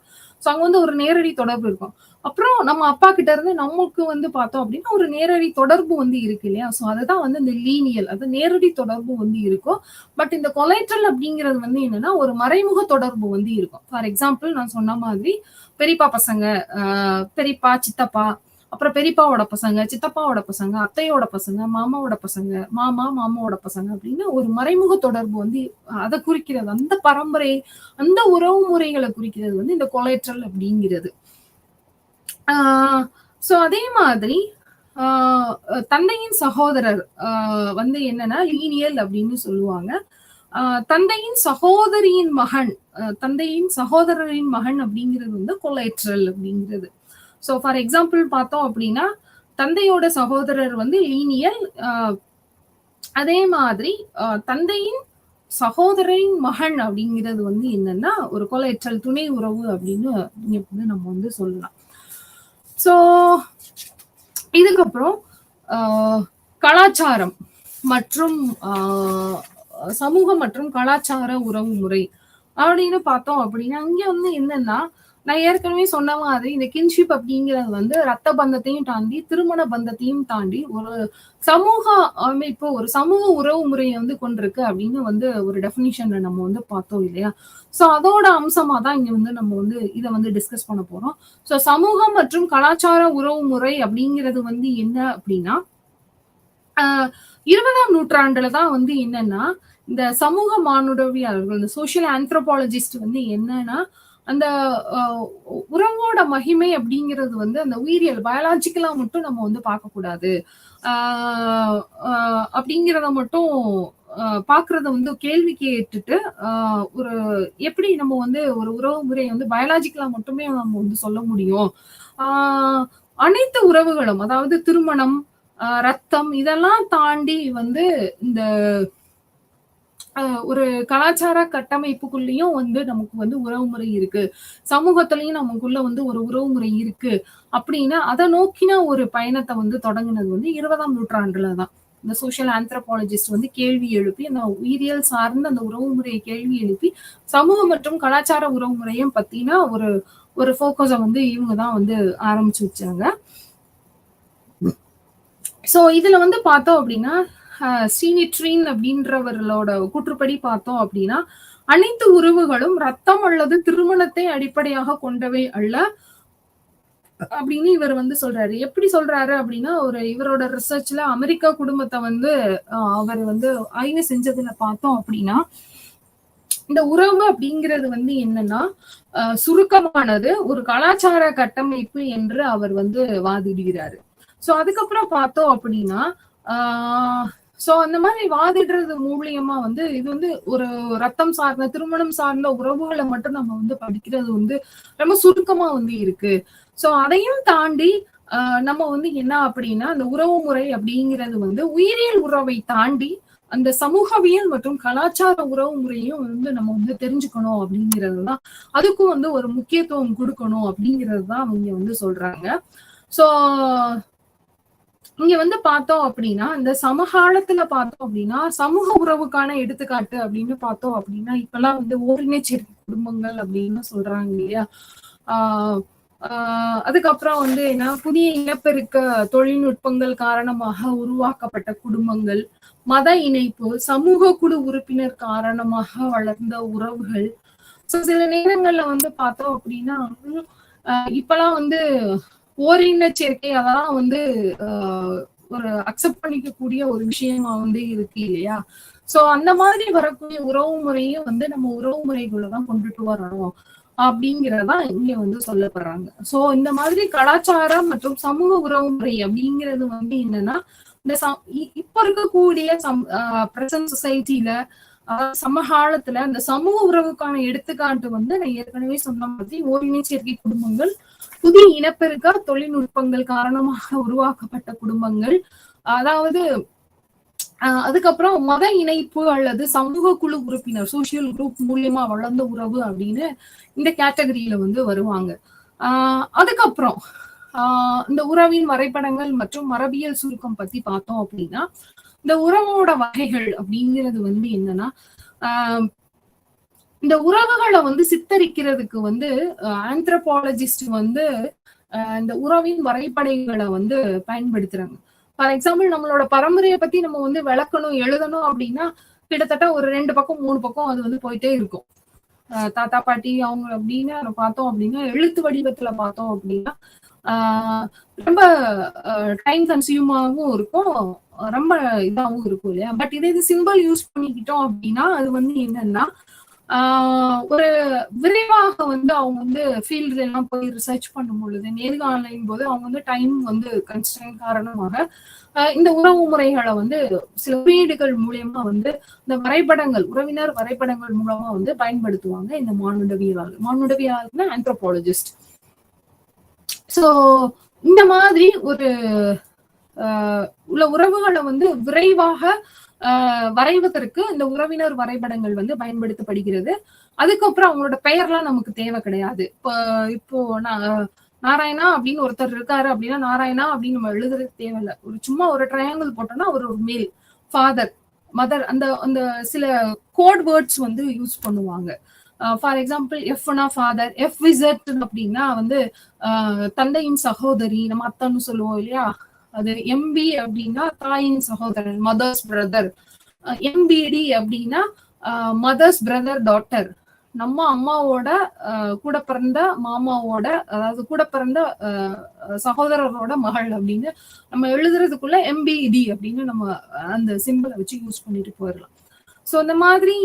சோ அங்க வந்து ஒரு நேரடி தொடர்பு இருக்கும். அப்புறம் நம்ம அப்பா கிட்ட இருந்து நமக்கு வந்து பார்த்தோம் அப்படின்னா ஒரு நேரடி தொடர்பு வந்து இருக்கு இல்லையா. சோ அதுதான் வந்து இந்த லீனியல், அது நேரடி தொடர்பு வந்து இருக்கும். பட் இந்த கொலைட்ரல் அப்படிங்கிறது வந்து என்னன்னா ஒரு மறைமுக தொடர்பு வந்து இருக்கும். ஃபார் எக்ஸாம்பிள் நான் சொன்ன மாதிரி பெரியப்பா பசங்க, பெரியப்பா சித்தப்பா, அப்புறம் பெரியப்பாவோட பசங்க, சித்தப்பாவோட பசங்க, அத்தையோட பசங்க, மாமாவோட பசங்க, மாமாவோட பசங்க அப்படின்னு ஒரு மறைமுக தொடர்பு வந்து அதை குறிக்கிறது, அந்த பரம்பரை, அந்த உறவு முறைகளை குறிக்கிறது வந்து இந்த கொலைட்ரல் அப்படிங்கிறது. சோ அதே மாதிரி தந்தையின் சகோதரர் வந்து என்னன்னா லீனியல் அப்படின்னு சொல்லுவாங்க. தந்தையின் சகோதரியின் மகன், தந்தையின் சகோதரரின் மகன் அப்படிங்கிறது வந்து கொலைட்ரல் அப்படிங்கிறது. சோ ஃபார் எக்ஸாம்பிள் பார்த்தோம் அப்படின்னா தந்தையோட சகோதரர் வந்து லீனியல், அதே மாதிரி தந்தையின் சகோதரின் மகன் அப்படிங்கிறது வந்து என்னன்னா ஒரு கொலைட்ரல், துணை உறவு அப்படின்னு வந்து நம்ம வந்து சொல்லலாம். சோ இதுக்கப்புறம் கலாச்சாரம் மற்றும் சமூக மற்றும் கலாச்சார உறவு முறை அப்படின்னு பார்த்தோம் அப்படின்னா இங்க வந்து என்னன்னா, நான் ஏற்கனவே சொன்ன மாதிரி இந்த கின்ஷிப் அப்படிங்கிறது வந்து ரத்த பந்தத்தையும் தாண்டி திருமண பந்தத்தையும் தாண்டி ஒரு சமூக அமைப்பு, ஒரு சமூக உறவு முறையை வந்து கொண்டிருக்கு அப்படின்னு வந்து ஒரு டெஃபினிஷன்ல நம்ம வந்து பார்த்தோம் இல்லையா. சோ அதோட அம்சமா தான் இங்க வந்து நம்ம வந்து இதை வந்து டிஸ்கஸ் பண்ண போறோம். சோ சமூகம் மற்றும் கலாச்சார உறவு முறை அப்படிங்கிறது வந்து என்ன அப்படின்னா 20ஆம் நூற்றாண்டுல தான் வந்து என்னன்னா இந்த சமூக மானுடவியலாளர்கள், இந்த சோசியல் ஆந்த்ரோபாலஜிஸ்ட் வந்து என்னன்னா அந்த உறவோட மகிமை அப்படிங்கிறது வந்து அந்த உயிரியல் பயாலஜிக்கலா மட்டும் நம்ம வந்து பார்க்க கூடாது அப்படிங்கிறத மட்டும் பாக்குறத வந்து கேள்வி கேட்டுட்டு ஒரு எப்படி நம்ம வந்து ஒரு உறவு முறையை வந்து பயாலஜிக்கலா மட்டுமே நம்ம வந்து சொல்ல முடியும். அனைத்து உறவுகளும், அதாவது திருமணம், ரத்தம் இதெல்லாம் தாண்டி வந்து இந்த ஒரு கலாச்சார கட்டமைப்புக்குள்ளேயும் வந்து நமக்கு வந்து உறவு முறை இருக்கு, சமூகத்திலையும் நமக்குள்ள வந்து ஒரு உறவு முறை இருக்கு அப்படின்னா அதை நோக்கின ஒரு பயணத்தை வந்து தொடங்கினது வந்து 20ஆம் நூற்றாண்டுலதான். இந்த சோசியல் ஆந்த்ரோபாலஜிஸ்ட் வந்து கேள்வி எழுப்பி அந்த உயிரியல் சார்ந்த அந்த உறவு முறையை கேள்வி எழுப்பி சமூக மற்றும் கலாச்சார உறவு முறையும் பத்தினா ஒரு ஒரு ஃபோக்கஸை வந்து இவங்க தான் வந்து ஆரம்பிச்சு வச்சாங்க. சோ இதுல வந்து பார்த்தோம் அப்படின்னா ஸ்ரீனிட்ரின் அப்படின்றவர்களோட கூற்றுப்படி பார்த்தோம் அப்படின்னா அனைத்து உறவுகளும் ரத்தம் அல்லது திருமணத்தை அடிப்படையாக கொண்டவை அல்ல அப்படின்னு இவர் வந்து சொல்றாரு. எப்படி சொல்றாரு அப்படின்னா, இவரோட ரிசர்ச்ல அமெரிக்கா குடும்பத்தை வந்து அவர் வந்து ஆய்வு செஞ்சதுல பார்த்தோம் அப்படின்னா, இந்த உறவு அப்படிங்கிறது வந்து என்னன்னா, சுருக்கமானது ஒரு கலாச்சார கட்டமைப்பு என்று அவர் வந்து வாதிடுகிறாரு. சோ அதுக்கப்புறம் பார்த்தோம் அப்படின்னா, சோ அந்த மாதிரி வாதிடுறது மூலியமா வந்து இது வந்து ஒரு ரத்தம் சார்ந்த திருமணம் சார்ந்த உறவுகளை மட்டும் நம்ம வந்து படிக்கிறது வந்து ரொம்ப சுருக்கமா வந்து இருக்கு. சோ அதையும் தாண்டி நம்ம வந்து என்ன அப்படின்னா அந்த உறவு முறை அப்படிங்கிறது வந்து உயிரியல் உறவை தாண்டி அந்த சமூகவியல் மற்றும் கலாச்சார உறவு முறையும் வந்து நம்ம வந்து தெரிஞ்சுக்கணும் அப்படிங்கிறதுதான் அதுக்கும் வந்து ஒரு முக்கியத்துவம் கொடுக்கணும் அப்படிங்கிறது தான் அவங்க வந்து சொல்றாங்க. சோ இங்க வந்து பார்த்தோம் அப்படின்னா இந்த சமகாலத்துல பார்த்தோம் அப்படின்னா சமூக உறவுக்கான எடுத்துக்காட்டு அப்படின்னு பார்த்தோம் அப்படின்னா இப்பெல்லாம் வந்து ஓரினச்சேர்க்கை குடும்பங்கள் அப்படின்னு சொல்றாங்க இல்லையா. அதுக்கப்புறம் வந்து என்ன புதிய இனப்பெருக்க தொழில்நுட்பங்கள் காரணமாக உருவாக்கப்பட்ட குடும்பங்கள், மத இணைப்பு, சமூக குழு உறுப்பினர் காரணமாக வளர்ந்த உறவுகள். சில நேரங்கள்ல வந்து பார்த்தோம் அப்படின்னா இப்பெல்லாம் வந்து ஓரின சேர்க்கை அதெல்லாம் வந்து ஒரு அக்செப்ட் பண்ணிக்கக்கூடிய ஒரு விஷயமா வந்து இருக்கு இல்லையா. சோ அந்த மாதிரி வரக்கூடிய உறவு முறையும் வந்து நம்ம உறவு முறைக்குள்ளதான் கொண்டுட்டு வரணும் அப்படிங்கிறதா இங்க வந்து சொல்லப்படுறாங்க. சோ இந்த மாதிரி கலாச்சாரம் மற்றும் சமூக உறவு முறை அப்படிங்கிறது வந்து என்னன்னா இந்த இப்ப இருக்கக்கூடிய பிரசன்ட் சொசைட்டில சமகாலத்துல அந்த சமூக உறவுக்கான எடுத்துக்காட்டு வந்து நான் ஏற்கனவே சொன்ன மாதிரி ஓரின சேர்க்கை குடும்பங்கள், புதிய இனப்பெருக்க தொழில்நுட்பங்கள் காரணமாக உருவாக்கப்பட்ட குடும்பங்கள், அதாவது அதுக்கப்புறம் மத இணைப்பு அல்லது சமூக குழு உறுப்பினர் சோசியல் குரூப் மூலியமா வளர்ந்த உறவு அப்படின்னு இந்த கேட்டகரியில வந்து வருவாங்க. அதுக்கப்புறம் இந்த உறவின் வரைபடங்கள் மற்றும் மரபியல் சுருக்கம் பத்தி பார்த்தோம் அப்படின்னா இந்த உறவோட வகைகள் அப்படிங்கிறது வந்து என்னன்னா இந்த உறவுகளை வந்து சித்தரிக்கிறதுக்கு வந்து ஆந்த்ரோபாலஜிஸ்ட் வந்து இந்த உறவின் வரைபடங்களை வந்து பயன்படுத்துறாங்க. ஃபார் எக்ஸாம்பிள் நம்மளோட பரம்பரையை பத்தி நம்ம வந்து விளக்கணும் எழுதணும் அப்படின்னா கிட்டத்தட்ட ஒரு 2 பக்கம் 3 பக்கம் அது வந்து போயிட்டே இருக்கும். தாத்தா பாட்டி அவங்க அப்படின்னு பார்த்தோம் அப்படின்னா எழுத்து வடிவத்துல பார்த்தோம் அப்படின்னா ரொம்ப டைம் கன்சியூமாவும் இருக்கும், ரொம்ப இதாகவும் இருக்கும் இல்லையா. பட் இதே இது சிம்பிள் யூஸ் பண்ணிக்கிட்டோம் அப்படின்னா அது வந்து என்னன்னா ஒரு விரைவாக வந்து அவங்க வந்து ஃபீல்டுல எல்லாம் போய் ரிசர்ச் பண்ணும் பொழுது நேர்காணலின் போது அவங்க வந்து டைம் வந்து கன்ஸ்ட்ரெயின் காரணமாக இந்த உறவு முறைகளை வந்து சில குறியீடுகள் மூலியமா வந்து இந்த வரைபடங்கள் உறவினர் வரைபடங்கள் மூலமா வந்து பயன்படுத்துவாங்க இந்த மானுடவியலாளர்கள் ஆந்த்ரோபாலஜிஸ்ட். சோ இந்த மாதிரி ஒரு உள்ள உறவுகளை வந்து விரைவாக வரைவதற்கு இந்த உறவினர் வரைபடங்கள் வந்து பயன்படுத்தப்படுகிறது. அதுக்கப்புறம் அவங்களோட பெயர்லாம் நமக்கு தேவை கிடையாது. இப்போ நாராயணா அப்படின்னு ஒருத்தர் இருக்காரு அப்படின்னா நாராயணா அப்படின்னு நம்ம எழுதுறதுக்கு தேவையில்லை. சும்மா ஒரு ட்ரையாங்கிள் போட்டோம்னா அவர் ஒரு மேல், ஃபாதர், மதர், அந்த அந்த சில கோட் வேர்ட்ஸ் வந்து யூஸ் பண்ணுவாங்க. ஃபார் எக்ஸாம்பிள் எஃப்னா ஃபாதர், எஃப் விசட் அப்படின்னா வந்து தந்தையின் சகோதரி, நம்ம அத்தான்னு சொல்லுவோம் இல்லையா. அது எம்பி அப்படின்னா தாயின் சகோதரன், மதர்ஸ் பிரதர். எம்பிடி அப்படின்னா மதர்ஸ் பிரதர் டாட்டர், நம்ம அம்மாவோட கூட பிறந்த மாமாவோட அதாவது கூட பிறந்த சகோதரரோட மகள் அப்படின்னு நம்ம எழுதுறதுக்குள்ள எம்பிடி அப்படின்னு நம்ம அந்த சிம்பிளை வச்சு யூஸ் பண்ணிட்டு போயிடலாம். சோ இந்த மாதிரி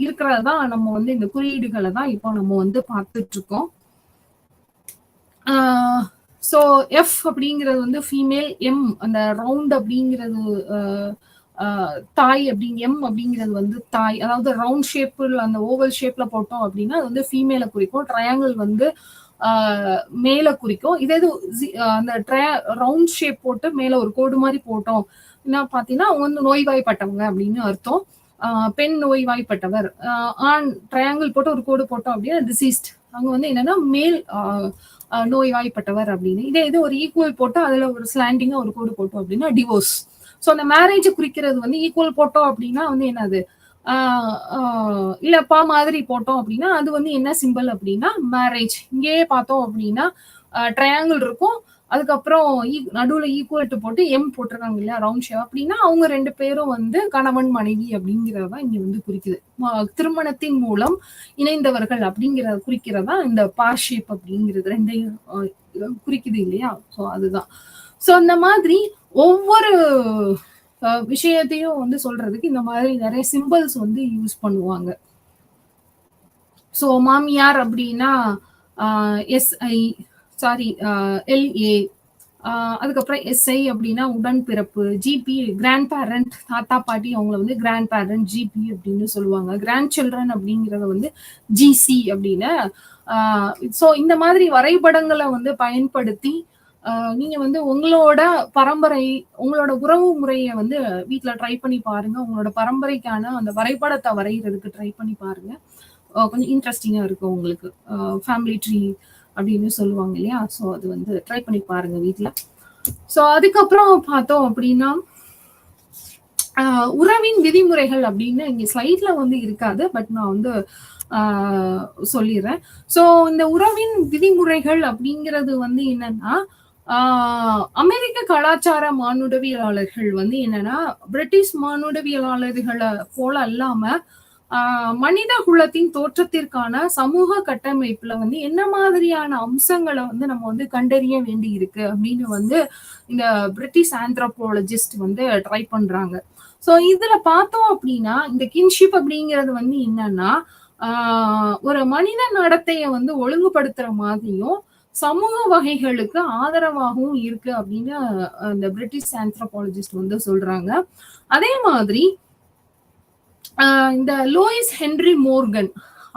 இருக்கிறதான் நம்ம வந்து இந்த குறியீடுகளை தான் இப்போ நம்ம வந்து பார்த்துட்டு இருக்கோம். சோ எஃப் அப்படிங்கிறது வந்து ஃபீமேல், எம் அந்த ரவுண்ட் அப்படிங்கிறது தாய், எம் அப்படிங்கிறது வந்து தாய், அதாவது ரவுண்ட் ஷேப்ல அந்த ஓவல் ஷேப்ல போட்டோம் அப்படின்னா அது வந்து ஃபீமேலை குறிக்கும், ட்ரையாங்கிள் வந்து மேல குறிக்கும். இதே இது அந்த ரவுண்ட் ஷேப் போட்டு மேல ஒரு கோடு மாதிரி போட்டோம் என்ன பாத்தீங்கன்னா அவங்க வந்து நோய்வாய்ப்பட்டவங்க அப்படின்னு அர்த்தம். பெண் நோய்வாய்ப்பட்டவர், ஆண் ட்ரையாங்கிள் போட்டு ஒரு கோடு போட்டோம் அப்படின்னா டிசீஸ்ட், அங்க வந்து என்னன்னா மேல் நோய்வாய்ப்பட்டவர் அப்படின்னு. இதே இது ஒரு ஈக்குவல் போட்டு அதுல ஒரு ஸ்லாண்டிங்கா ஒரு கோடு போட்டோம் அப்படின்னா டிவோர்ஸ். சோ அந்த மேரேஜ் குறிக்கிறது வந்து ஈக்குவல் போட்டோம் அப்படின்னா வந்து என்னது இல்லப்பா மாதிரி போட்டோம் அப்படின்னா அது வந்து என்ன சிம்பிள் அப்படின்னா மேரேஜ். இங்கேயே பார்த்தோம் அப்படின்னா ட்ரையாங்கிள் இருக்கும், அதுக்கப்புறம் நடுவுல ஈக்குவல் டு போட்டு எம் போட்டிருக்காங்க இல்லையா, ரவுண்ட் ஷேப். அப்படின்னா அவங்க 2 பேரும் வந்து கணவன் மனைவி அப்படிங்கிறதா இங்க வந்து குறிக்குது. திருமணத்தின் மூலம் இணைந்தவர்கள் அப்படிங்கிறத குறிக்கிறதா இந்த பார்ஷிப் அப்படிங்கிறது ரெண்டையும் குறிக்குது இல்லையா. சோ அதுதான். சோ இந்த மாதிரி ஒவ்வொரு விஷயத்தையும் வந்து சொல்றதுக்கு இந்த மாதிரி நிறைய சிம்பிள்ஸ் வந்து யூஸ் பண்ணுவாங்க. சோ மாமியார் அப்படின்னா எஸ்ஐ, சாரி எல்ஏ, அதுக்கப்புறம் எஸ்ஐ அப்படின்னா உடன்பிறப்பு, ஜிபி கிராண்ட் பேரண்ட், தாத்தா பாட்டி அவங்கள வந்து கிராண்ட் பேரண்ட் ஜிபி அப்படின்னு சொல்லுவாங்க. கிராண்ட் சில்ட்ரன் அப்படிங்கறத வந்து ஜிசி அப்படின்னு. சோ இந்த மாதிரி வரைபடங்களை வந்து பயன்படுத்தி நீங்க வந்து உங்களோட பரம்பரை, உங்களோட உறவு முறையை வந்து வீட்டுல ட்ரை பண்ணி பாருங்க. உங்களோட பரம்பரைக்கான அந்த வரைபடத்தை வரைகிறதுக்கு ட்ரை பண்ணி பாருங்க. கொஞ்சம் இன்ட்ரெஸ்டிங்கா இருக்கும் உங்களுக்கு. ஃபேமிலி ட்ரீ அப்படின்னு சொல்லுவாங்க இல்லையா. ஸோ அது வந்து ட்ரை பண்ணி பாருங்க வீட்டுல. ஸோ அதுக்கப்புறம் பார்த்தோம் அப்படின்னா உறவின் விதிமுறைகள் அப்படின்னு இங்க ஸ்லைட்ல வந்து இருக்காது, பட் நான் வந்து சொல்லிடுறேன். ஸோ இந்த உறவின் விதிமுறைகள் அப்படிங்கிறது வந்து என்னன்னா, அமெரிக்க கலாச்சார மானுடவியலாளர்கள் வந்து என்னன்னா பிரிட்டிஷ் மானுடவியலாளர்களை போல அல்லாம மனித குலத்தின் தோற்றத்திற்கான சமூக கட்டமைப்புல வந்து என்ன மாதிரியான அம்சங்களை வந்து நம்ம வந்து கண்டறிய வேண்டி இருக்கு அப்படின்னு வந்து இந்த பிரிட்டிஷ் ஆந்த்ரோபாலஜிஸ்ட் வந்து ட்ரை பண்றாங்க. சோ இதுல பார்த்தோம் அப்படின்னா இந்த கின்ஷிப் அப்படிங்கிறது வந்து என்னன்னா ஒரு மனித நடத்தைய வந்து ஒழுங்குபடுத்துற மாதிரியும் சமூக வகைகளுக்கு ஆதரவாகவும் இருக்கு அப்படின்னு இந்த பிரிட்டிஷ் ஆந்த்ரோபாலஜிஸ்ட் வந்து சொல்றாங்க. அதே மாதிரி இந்த லூயிஸ் ஹென்றி மோர்கன்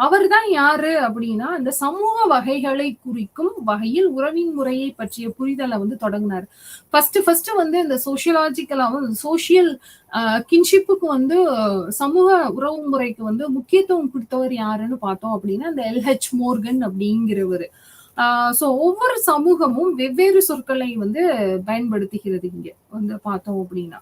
அவர் தான் யாரு அப்படின்னா இந்த சமூக வகைகளை குறிக்கும் வகையில் உறவின் முறையை பற்றிய புரிதலை வந்து தொடங்கினார். ஃபர்ஸ்ட் வந்து இந்த சோசியலாஜிக்கலாவும் சோசியல் கின்ஷிப்புக்கு வந்து சமூக உறவு முறைக்கு வந்து முக்கியத்துவம் கொடுத்தவர் யாருன்னு பார்த்தோம் அப்படின்னா இந்த எல்ஹெச் மோர்கன் அப்படிங்கிறவர். சோ ஒவ்வொரு சமூகமும் வெவ்வேறு சொற்களை வந்து பயன்படுத்துகிறது இங்க வந்து பார்த்தோம் அப்படின்னா.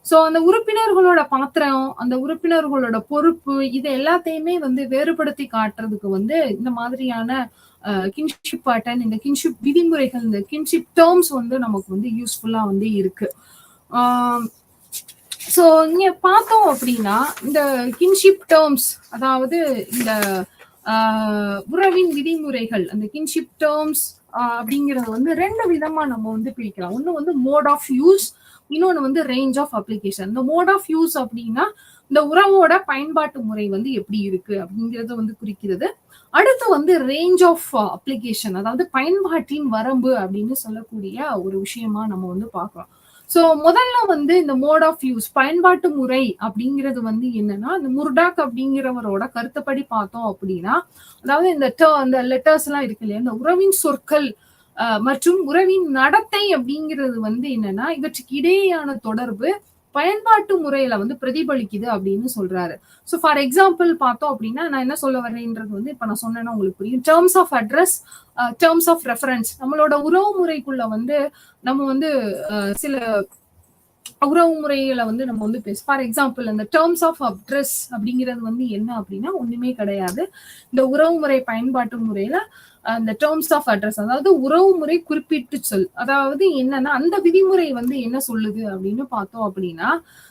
சோ அந்த உறுப்பினர்களோட பாத்திரம், அந்த உறுப்பினர்களோட பொறுப்பு, இது எல்லாத்தையுமே வந்து வேறுபடுத்தி காட்டுறதுக்கு வந்து இந்த மாதிரியான கின்ஷிப் பேட்டர்ன், இந்த கின்ஷிப் விதிமுறைகள், இந்த கின்ஷிப் டேர்ம்ஸ் வந்து நமக்கு வந்து யூஸ்ஃபுல்லா வந்து இருக்கு. சோ இங்க பார்த்தோம் அப்படின்னா இந்த கின்ஷிப் டேர்ம்ஸ், அதாவது இந்த உறவின் விதிமுறைகள், அந்த கின்ஷிப் டேர்ம்ஸ் அப்படிங்கறது வந்து 2 விதமா நம்ம வந்து பிரிக்கலாம். ஒண்ணு வந்து மோட் ஆஃப் யூஸ், இன்னொன்னு வந்து ரேஞ்ச் ஆஃப் அப்ளிகேஷன். இந்த மோட் ஆஃப் யூஸ் அப்படின்னா இந்த உறவோட பயன்பாட்டு முறை வந்து எப்படி இருக்கு அப்படிங்கறத வந்து குறிக்கிறது. அடுத்து வந்து ரேஞ்ச் ஆஃப் அப்ளிகேஷன், அதாவது பயன்பாட்டின் வரம்பு அப்படின்னு சொல்லக்கூடிய ஒரு விஷயமா நம்ம வந்து பார்க்கலாம். சோ முதல்ல வந்து இந்த மோட் ஆஃப் யூஸ், பயன்பாட்டு முறை அப்படிங்கிறது வந்து என்னன்னா இந்த முர்டாக் அப்படிங்கிறவரோட கருத்துப்படி பார்த்தோம் அப்படின்னா, அதாவது இந்த லெட்டர்ஸ் எல்லாம் இருக்கு இல்லையா, இந்த உறவின் சொற்கள் மற்றும் உறவின் நடத்தை அப்படிங்கிறது வந்து என்னன்னா இவற்றுக்கு இடையேயான தொடர்பு பயன்பாட்டு முறையில வந்து பிரதிபலிக்குது அப்படின்னு சொல்றாரு. ஸோ ஃபார் எக்ஸாம்பிள் பார்த்தோம் அப்படின்னா நான் என்ன சொல்ல வரேன்றது வந்து இப்ப நான் சொன்னேன்னா உங்களுக்கு புரியும். Terms of address, terms of reference, நம்மளோட உறவு முறைக்குள்ள வந்து நம்ம வந்து சில உறவு முறைகளை வந்து நம்ம வந்து பேசும். ஃபார் எக்ஸாம்பிள் இந்த டேர்ம்ஸ் ஆஃப் அட்ரஸ் அப்படிங்கிறது வந்து என்ன அப்படின்னா ஒண்ணுமே கிடையாது. இந்த உறவு முறை பயன்பாட்டு முறையில அந்த டேர்ம்ஸ் ஆஃப் அட்ரஸ், அதாவது உறவு முறை குறிப்பிட்டு சொல், அதாவது என்னன்னா அந்த விதிமுறை வந்து என்ன சொல்லுது அப்படின்னு பார்த்தோம் அப்படின்னா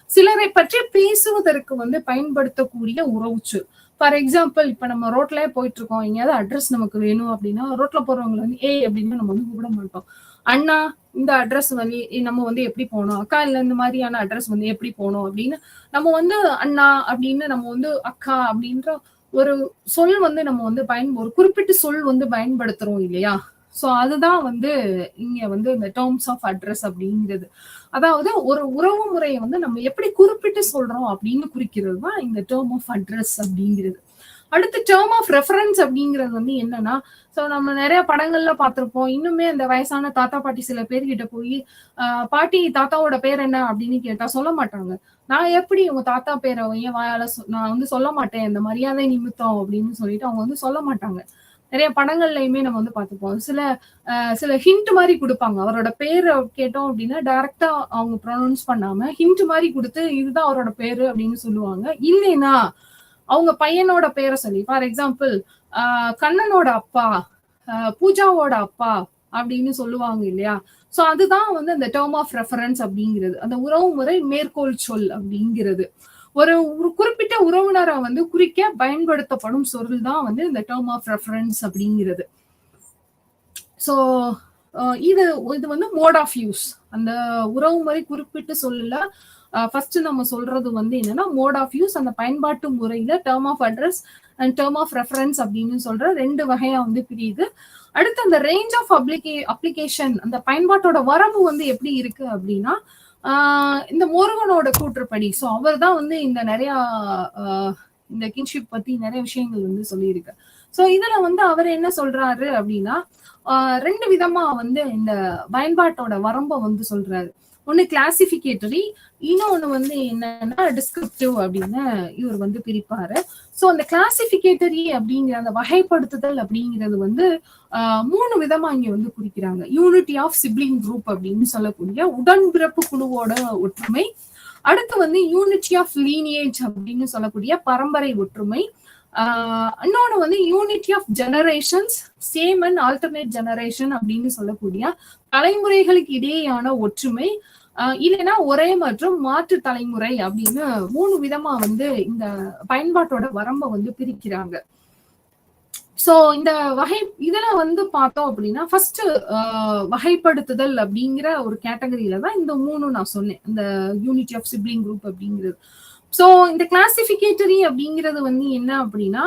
சிலரை பற்றி பேசுவதற்கு வந்து பயன்படுத்தக்கூடிய உறவு சொல். ஃபார் எக்ஸாம்பிள் இப்ப நம்ம ரோட்ல போயிட்டு இருக்கோம், எங்கேயாவது அட்ரஸ் நமக்கு வேணும் அப்படின்னா ரோட்ல போறவங்களை வந்து ஏ அப்படின்னு நம்ம வந்து கூப்பிட மாட்டோம். அண்ணா இந்த அட்ரஸ் வந்து நம்ம வந்து எப்படி போனோம், அக்கா இல்ல இந்த மாதிரியான அட்ரஸ் வந்து எப்படி போனோம் அப்படின்னு நம்ம வந்து அண்ணா அப்படின்னு நம்ம வந்து அக்கா அப்படின்ற ஒரு சொல் வந்து நம்ம வந்து ஒரு குறிப்பிட்ட சொல் வந்து பயன்படுத்துறோம் இல்லையா. சோ அதுதான் வந்து இங்க வந்து இந்த டேர்ம்ஸ் ஆஃப் அட்ரஸ் அப்படிங்கிறது. அதாவது ஒரு உறவு முறையை வந்து நம்ம எப்படி குறிப்பிட்டு சொல்றோம் அப்படின்னு குறிக்கிறது தான் இந்த டேர்ம் ஆஃப் அட்ரஸ் அப்படிங்கிறது. அடுத்து டேர்ம் ஆஃப் ரெஃபரன்ஸ் அப்படிங்கிறது வந்து என்னன்னா, சோ நம்ம நிறைய படங்கள்ல பார்த்திருப்போம். இன்னுமே அந்த வயசான தாத்தா பாட்டி சில பேர்கிட்ட போய் பாட்டி தாத்தாவோட பேர் என்ன அப்படின்னு கேட்டா சொல்ல மாட்டாங்க. நான் எப்படி உங்க தாத்தா பேரை ஏன் வாயால நான் வந்து சொல்ல மாட்டேன், இந்த மரியாதை நிமித்தம் அப்படின்னு சொல்லிட்டு அவங்க வந்து சொல்ல மாட்டாங்க. நிறைய படங்கள்லயுமே நம்ம வந்து பார்த்துப்போம். சில ஹிண்ட் மாதிரி கொடுப்பாங்க. அவரோட பேரை கேட்டோம் அப்படின்னா டைரக்டா அவங்க ப்ரொனவுன்ஸ் பண்ணாம ஹிண்ட் மாதிரி கொடுத்து இதுதான் அவரோட பேரு அப்படின்னு சொல்லுவாங்க. இல்லைன்னா அவங்க பையனோட பேரை சொல்லி, ஃபார் எக்ஸாம்பிள் கண்ணனோட அப்பா, பூஜாவோட அப்பா அப்படின்னு சொல்லுவாங்க இல்லையா. சோ அதுதான் வந்து அந்த டேர்ம் ஆஃப் ரெஃபரன்ஸ் அப்படிங்கிறது. அந்த உறவு முறை மேற்கோள் சொல் அப்படிங்கிறது. ஒரு குறிப்பிட்ட உறவினரை வந்து குறிக்க பயன்படுத்தப்படும் சொல் தான் வந்து இந்த டேர்ம் ஆஃப் ரெஃபரன்ஸ் அப்படிங்கிறது. சோ இது இது வந்து மோட் ஆஃப் யூஸ். அந்த உறவு முறை குறிப்பிட்டு சொல்லல ஃபர்ஸ்ட் நம்ம சொல்றது வந்து என்னன்னா மோட் ஆஃப் யூஸ், அந்த பயன்பாட்டு முறையில term of address and term of reference அப்படின்னு சொல்ற 2 வகையா வந்து பிரியுது. அடுத்து அந்த ரேஞ்ச் ஆஃப் அப்ளிகேஷன், அந்த பயன்பாட்டோட வரம்பு வந்து எப்படி இருக்கு அப்படின்னா இந்த மோர்கனோட கூற்றுப்படி, ஸோ அவர் தான் வந்து இந்த நிறைய இந்த கின்ஷிப் பத்தி நிறைய விஷயங்கள் வந்து சொல்லியிருக்கு. ஸோ இதுல வந்து அவர் என்ன சொல்றாரு அப்படின்னா 2 விதமா வந்து இந்த பயன்பாட்டோட வரம்பை வந்து சொல்றாரு. ஒன்னு கிளாசிபிகேட்டரி, இன்னொன்னு வந்து என்னன்னா டிஸ்கிரிப்டிவ் அப்படின்னு இவர் வந்து பிரிப்பாரு. சோ அந்த கிளாசிபிகேட்டரி அப்படிங்கிற அந்த வகைப்படுத்துதல் அப்படிங்கிறது வந்து 3 விதமா இங்க வந்து குறிக்கிறாங்க. யூனிட்டி ஆஃப் சிப்ளிங் குரூப் அப்படின்னு சொல்லக்கூடிய உடன்பிறப்பு குழுவோட ஒற்றுமை. அடுத்து வந்து யூனிட்டி ஆஃப் லீனியேஜ் அப்படின்னு சொல்லக்கூடிய பரம்பரை ஒற்றுமை. இன்னொன்னு வந்து unity of generations, same and alternate generation அப்படின்னு சொல்லக்கூடிய தலைமுறைகளுக்கு இடையேயான ஒற்றுமை, இல்லைன்னா ஒரே மற்றும் மாற்று தலைமுறை அப்படின்னு 3 விதமா வந்து இந்த பயன்பாட்டோட வரம்பை வந்து பிரிக்கிறாங்க. சோ இந்த இதுல வந்து பார்த்தோம் அப்படின்னா ஃபர்ஸ்ட் வகைப்படுத்துதல் அப்படிங்கிற ஒரு கேட்டகரியில தான் இந்த 3 நான் சொன்னேன், இந்த யூனிட்டி ஆஃப் சிப்ளிங் குரூப் அப்படிங்கிறது. சோ இந்த கிளாசிபிகேட்டரி அப்படிங்கிறது வந்து என்ன அப்படின்னா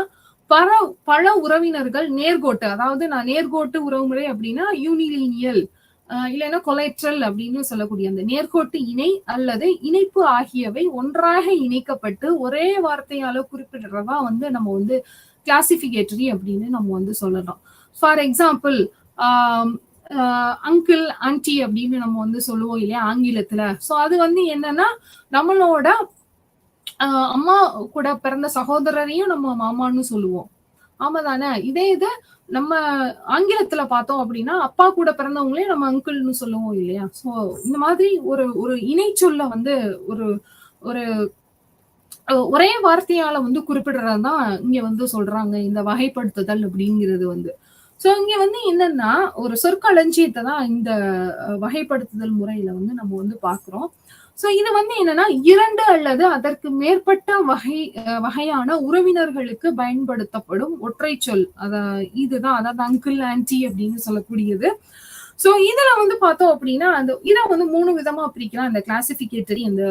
பல உறவினர்கள் நேர்கோட்டு, அதாவது நான் நேர்கோட்டு உறவுமுறை அப்படின்னா யூனிலீனியல் இல்லைன்னா கொலைட்ரல் அப்படின்னு சொல்லக்கூடிய அந்த நேர்கோட்டு இணை அல்லது இணைப்பு ஆகியவை ஒன்றாக இணைக்கப்பட்டு ஒரே வார்த்தையால குறிப்பிடுறதா வந்து நம்ம வந்து கிளாசிபிகேட்டரி அப்படின்னு நம்ம வந்து சொல்லலாம். ஃபார் எக்ஸாம்பிள் அங்கிள் ஆன்டி அப்படின்னு நம்ம வந்து சொல்லுவோம் இல்லையா ஆங்கிலத்துல. சோ அது வந்து என்னன்னா நம்மளோட அம்மா கூட பிறந்த சகோதரரையும் நம்ம மாமான்னு சொல்லுவோம், ஆமா தானே? இதே இது நம்ம ஆங்கிலத்துல பார்த்தோம் அப்படின்னா அப்பா கூட பிறந்தவங்களே நம்ம அங்கிள்னு சொல்லுவோம் இல்லையா? சோ இந்த மாதிரி ஒரு இணை சொல்ல வந்து ஒரு ஒரே வார்த்தையால வந்து குறிப்பிடுறதுதான் இங்க வந்து சொல்றாங்க இந்த வகைப்படுத்துதல் அப்படிங்கிறது வந்து. சோ இங்க வந்து என்னன்னா ஒரு சொற்களஞ்சியத்தை தான் இந்த வகைப்படுத்துதல் முறையில வந்து நம்ம வந்து பாக்குறோம். சோ இது வந்து என்னன்னா 2 அல்லது அதற்கு மேற்பட்ட வகையான உறவினர்களுக்கு பயன்படுத்தப்படும் ஒற்றை சொல். இதுதான், அதாவது அங்கிள் ஆன்டி அப்படின்னு சொல்லக்கூடியது. சோ இதுல வந்து பார்த்தோம் அப்படின்னா அந்த இதை வந்து 3 விதமா பிரிக்கலாம் இந்த கிளாசிபிகேட்டரி, அந்த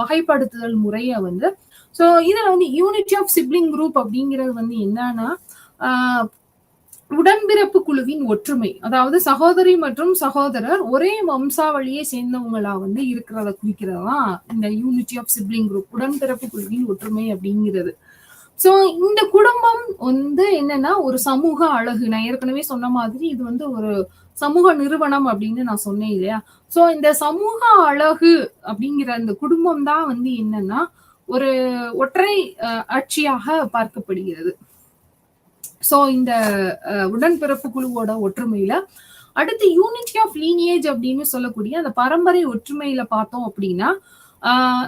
வகைப்படுத்துதல் முறைய வந்து. சோ இதுல வந்து யூனிட்டி ஆஃப் சிப்ளிங் குரூப் அப்படிங்கிறது வந்து என்னன்னா உடன்பிறப்பு குழுவின் ஒற்றுமை, அதாவது சகோதரி மற்றும் சகோதரர் ஒரே வம்சாவளியை சேர்ந்தவங்களா வந்து இருக்கிறத குறிக்கிறதா இந்த யூனிட்டி ஆஃப் சிப்ளிங் குரூப், உடன்பிறப்பு குழுவின் ஒற்றுமை அப்படிங்கிறது. சோ இந்த குடும்பம் வந்து என்னன்னா ஒரு சமூக அழகு. நான் ஏற்கனவே சொன்ன மாதிரி இது வந்து ஒரு சமூக நிறுவனம் அப்படின்னு நான் சொன்னேன் இல்லையா? சோ இந்த சமூக அழகு அப்படிங்கிற அந்த குடும்பம் தான் வந்து என்னன்னா ஒரு ஒற்றை ஆட்சியாக பார்க்கப்படுகிறது. சோ இந்த உடன்பிறப்பு குழுவோட ஒற்றுமையில அடுத்து யூனிட்டி ஆஃப் லீனியேஜ் அப்படின்னு சொல்லக்கூடிய அந்த பரம்பரை ஒற்றுமையில பார்த்தோம் அப்படின்னா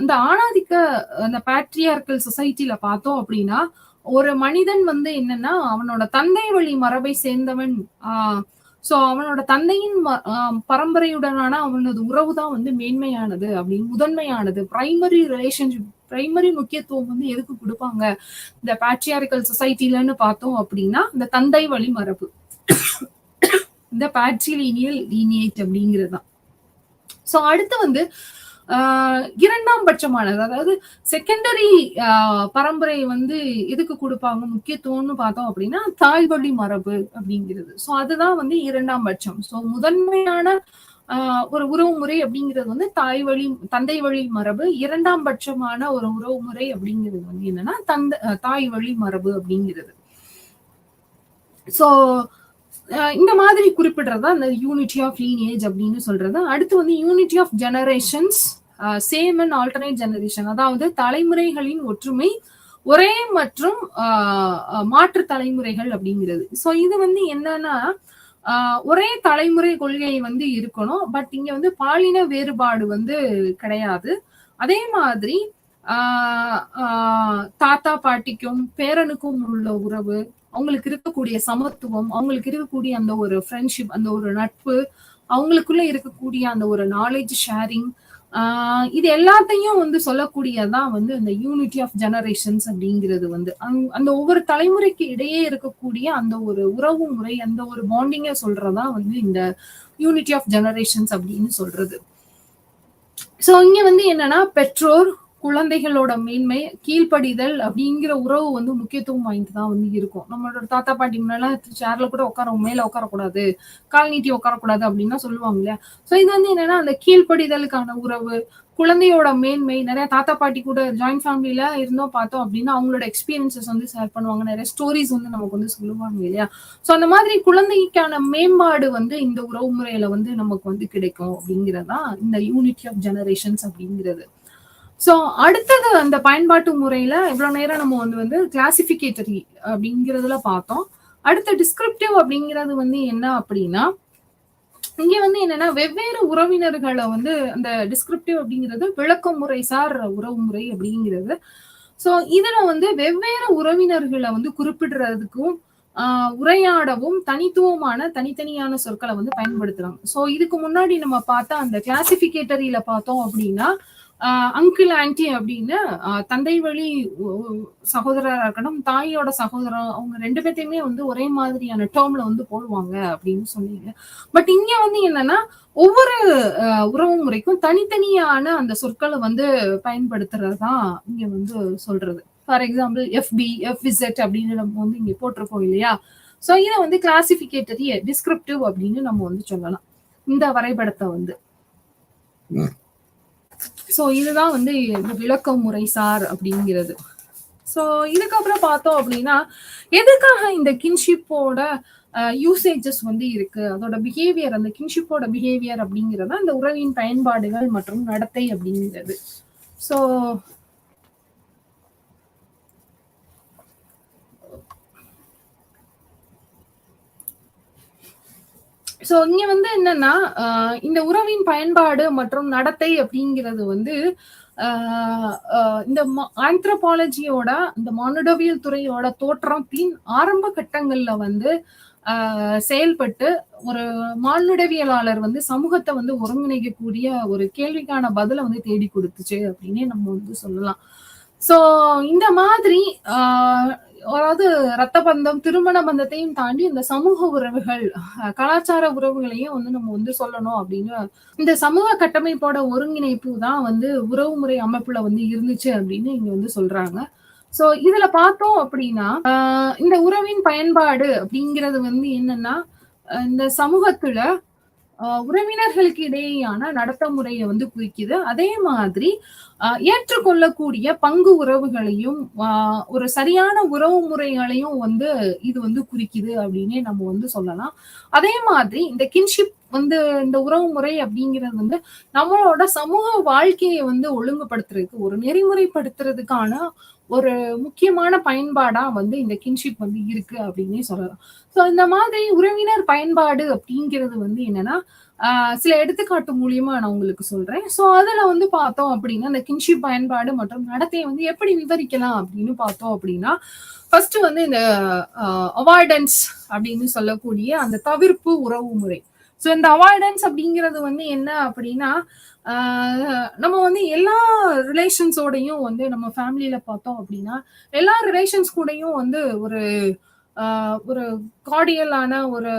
இந்த ஆணாதிக்க அந்த பேட்ரியார்கல் சொசைட்டில பார்த்தோம் அப்படின்னா ஒரு மனிதன் வந்து என்னன்னா அவனோட தந்தை வழி மரபை சேர்ந்தவன். சோ அவனோட தந்தையின் பரம்பரையுடனான அவனது உறவு தான் வந்து மேன்மையானது அப்படின்னு, முதன்மையானது. பிரைமரி ரிலேஷன்ஷிப், பிரைமரி முக்கியத்துவம் வந்து எதுக்கு கொடுப்பாங்க இந்த பேட்ரியார்கல் சொசைட்டிலன்னு பார்த்தோம் அப்படின்னா இந்த தந்தை வழி மரபு, இந்த பேட்ரிலினியல் லீனியேஜ் அப்படிங்கிறது தான். சோ அடுத்து வந்து 2ஆம் பட்சமானது, அதாவது செகண்டரி பரம்பரை வந்து எதுக்கு கொடுப்பாங்க முக்கியத்துவம்னு பார்த்தோம் அப்படின்னா தாய் வழி மரபு அப்படிங்கிறது. சோ அதுதான் வந்து 2ஆம் பட்சம். சோ முதன்மையான ஒரு உறவு முறை அப்படிங்கிறது வந்து தந்தை வழி மரபு. 2ஆம் பட்சமான ஒரு உறவு முறை அப்படிங்கிறது வந்து என்னன்னா தாய் வழி மரபு அப்படிங்கிறது. சோ இந்த மாதிரி குறிப்பிடுறதா அந்த யூனிட்டி ஆஃப் லீனியேஜ் அப்படின்னு சொல்றது. அடுத்து வந்து unity of generations, same and alternate generation, அதாவது தலைமுறைகளின் ஒற்றுமை, ஒரே மற்றும் மாற்று தலைமுறைகள் அப்படிங்கிறது. சோ இது வந்து என்னன்னா ஒரே தலைமுறை கொள்கை வந்து இருக்கணும், பட் இங்க வந்து பாலின வேறுபாடு வந்து கிடையாது. அதே மாதிரி தாத்தா பாட்டிக்கும் பேரனுக்கும் உள்ள உறவு, அவங்களுக்கு இருக்கக்கூடிய சமத்துவம், அவங்களுக்கு இருக்கக்கூடிய அந்த ஒரு ஃப்ரெண்ட்ஷிப், அந்த ஒரு நட்பு, அவங்களுக்குள்ள இருக்கக்கூடிய அந்த ஒரு நாலேஜ் ஷேரிங், இது எல்லாத்தையும் வந்து சொல்லக்கூடியதான் வந்து இந்த யூனிட்டி ஆஃப் ஜெனரேஷன்ஸ் அப்படிங்கிறது வந்து அந்த ஒவ்வொரு தலைமுறைக்கு இடையே இருக்கக்கூடிய அந்த ஒரு உறவு முறை, அந்த ஒரு பாண்டிங்க சொல்றதா வந்து இந்த யூனிட்டி ஆஃப் ஜெனரேஷன்ஸ் அப்படின்னு சொல்றது. சோ இங்க வந்து என்னன்னா பெற்றோர் குழந்தைகளோட மேன்மை, கீழ்ப்படிதல் அப்படிங்கிற உறவு வந்து முக்கியத்துவம் வாய்ந்துதான் வந்து இருக்கும். நம்மளோட தாத்தா பாட்டி முன்னெல்லாம் சேர்ல கூட மேல உட்காரக்கூடாது, கால் நீட்டி உட்காரக்கூடாது அப்படின்னா சொல்லுவாங்க இல்லையா. சோ இது வந்து என்னன்னா அந்த கீழ்ப்படிதலுக்கான உறவு, குழந்தையோட மேன்மை. நிறைய தாத்தா பாட்டி கூட ஜாயிண்ட் ஃபேமிலில இருந்தோம் பார்த்தோம் அப்படின்னா அவங்களோட எக்ஸ்பீரியன்சஸ் வந்து ஷேர் பண்ணுவாங்க, நிறைய ஸ்டோரிஸ் வந்து நமக்கு வந்து சொல்லுவாங்க இல்லையா. சோ அந்த மாதிரி குழந்தைக்கான மேம்பாடு வந்து இந்த உறவு முறையில வந்து நமக்கு வந்து கிடைக்கும் அப்படிங்கிறதா இந்த யூனிட்டி ஆஃப் ஜெனரேஷன்ஸ் அப்படிங்கிறது. சோ அடுத்தது அந்த பயன்பாட்டு முறையில இவ்வளவு நேரம் நம்ம வந்து கிளாசிபிகேட்டரி அப்படிங்கிறதுல பார்த்தோம். அடுத்த டிஸ்கிரிப்டிவ் அப்படிங்கிறது வந்து என்ன அப்படின்னா, இங்க வந்து என்னன்னா வெவ்வேறு உறவினர்களை வந்து அந்த டிஸ்கிரிப்டிவ் அப்படிங்கிறது விளக்க முறை சார் உறவு முறை அப்படிங்கிறது. சோ இதுல வந்து வெவ்வேறு உறவினர்களை வந்து குறிப்பிடுறதுக்கும் உரையாடவும் தனித்துவமான தனித்தனியான சொற்களை வந்து பயன்படுத்துறாங்க. சோ இதுக்கு முன்னாடி நம்ம பார்த்தா அந்த கிளாசிபிகேட்டரியில பார்த்தோம் அப்படின்னா அங்கிள் ஆன்டி அப்படின்னு தந்தை வழி சகோதரரா இருக்கணும், தாயோட சகோதரர், அவங்க ரெண்டு பேர்த்தையுமே வந்து ஒரே மாதிரியான டேர்ம்ல வந்து போடுவாங்க அப்படின்னு சொன்னீங்க. பட் இங்க வந்து என்னன்னா ஒவ்வொரு உறவு முறைக்கும் தனித்தனியான அந்த சொற்களை வந்து பயன்படுத்துறதுதான் இங்க வந்து சொல்றது. ஃபார் எக்ஸாம்பிள் எஃப்பி, எஃப்இசட் அப்படின்னு நம்ம வந்து இங்க போட்டிருக்கோம் இல்லையா. சோ இதை வந்து கிளாசிபிகேட்டரி டிஸ்கிரிப்டிவ் அப்படின்னு நம்ம வந்து சொல்லலாம் இந்த வரைபடத்தை வந்து. சோ இதுதான் வந்து விளக்க முறை சார் அப்படிங்கிறது. சோ இதுக்கப்புறம் பார்த்தோம் அப்படின்னா எதுக்காக இந்த கின்ஷிப்போட யூசேஜஸ் வந்து இருக்கு, அதோட பிஹேவியர், அந்த கின்ஷிப்போட பிஹேவியர் அப்படிங்கிறது அந்த உறவின் பயன்பாடுகள் மற்றும் நடத்தை அப்படிங்கிறது. சோ சோ இங்க வந்து என்னன்னா இந்த உறவின் பயன்பாடு மற்றும் நடத்தை அப்படிங்கிறது வந்து இந்த ஆந்த்ரோபாலஜியோட இந்த மானுடவியல் துறையோட தோற்றத்தின் ஆரம்ப கட்டங்கள்ல வந்து செயல்பட்டு ஒரு மானுடவியலாளர் வந்து சமூகத்தை வந்து ஒருங்கிணைக்கக்கூடிய ஒரு கேள்விக்கான பதிலை வந்து தேடி கொடுத்துச்சு அப்படின்னே நம்ம வந்து சொல்லலாம். சோ இந்த மாதிரி அதாவது ரத்த பந்தம், திருமண பந்தத்தையும் தாண்டி இந்த சமூக உறவுகள், கலாச்சார உறவுகளையும் வந்து நம்ம வந்து சொல்லணும் அப்படின்னு இந்த சமூக கட்டமைப்போட ஒருங்கிணைப்பு தான் வந்து உறவு முறை அமைப்புல வந்து இருந்துச்சு அப்படின்னு இங்க வந்து சொல்றாங்க. சோ இதுல பார்த்தோம் அப்படின்னா இந்த உறவின் பயன்பாடு அப்படிங்கிறது வந்து என்னன்னா இந்த சமூகத்துல உறவினர்களுக்கு இடையேயான நடத்த முறையை வந்து குறிக்குது. அதே மாதிரி ஏற்றுக்கொள்ளக்கூடிய பங்கு உறவுகளையும் ஒரு சரியான உறவு முறைகளையும் வந்து இது வந்து குறிக்குது அப்படின்னே நம்ம வந்து சொல்லலாம். அதே மாதிரி இந்த கின்ஷிப் வந்து இந்த உறவு முறை அப்படிங்கிறது வந்து நம்மளோட சமூக வாழ்க்கையை வந்து ஒழுங்குபடுத்துறதுக்கு, ஒரு நெறிமுறைப்படுத்துறதுக்கான ஒரு முக்கியமான பயன்பாடா வந்து இந்த கின்ஷிப் வந்து இருக்கு அப்படின்னே சொல்லலாம். சோ இந்த மாதிரி உறவினர் பயன்பாடு அப்படிங்கிறது வந்து என்னன்னா சில எடுத்துக்காட்டு மூலியமா நான் உங்களுக்கு சொல்றேன். சோ அதுல வந்து பார்த்தோம் அப்படின்னா இந்த கின்ஷிப் பயன்பாடு மற்றும் நடத்தையை வந்து எப்படி விவரிக்கலாம் அப்படின்னு பார்த்தோம் அப்படின்னா, ஃபர்ஸ்ட் வந்து இந்த அவாய்டன்ஸ் அப்படின்னு சொல்லக்கூடிய அந்த தவிர்ப்பு உறவு முறை. சோ இந்த அவாய்டன்ஸ் அப்படிங்கிறது வந்து என்ன அப்படின்னா நம்ம வந்து எல்லா ரிலேஷன்ஸோடையும் வந்து நம்ம ஃபேமிலியில பார்த்தோம் அப்படின்னா எல்லா ரிலேஷன்ஸ் கூடயும் வந்து ஒரு ஒரு கார்டியலான ஒரு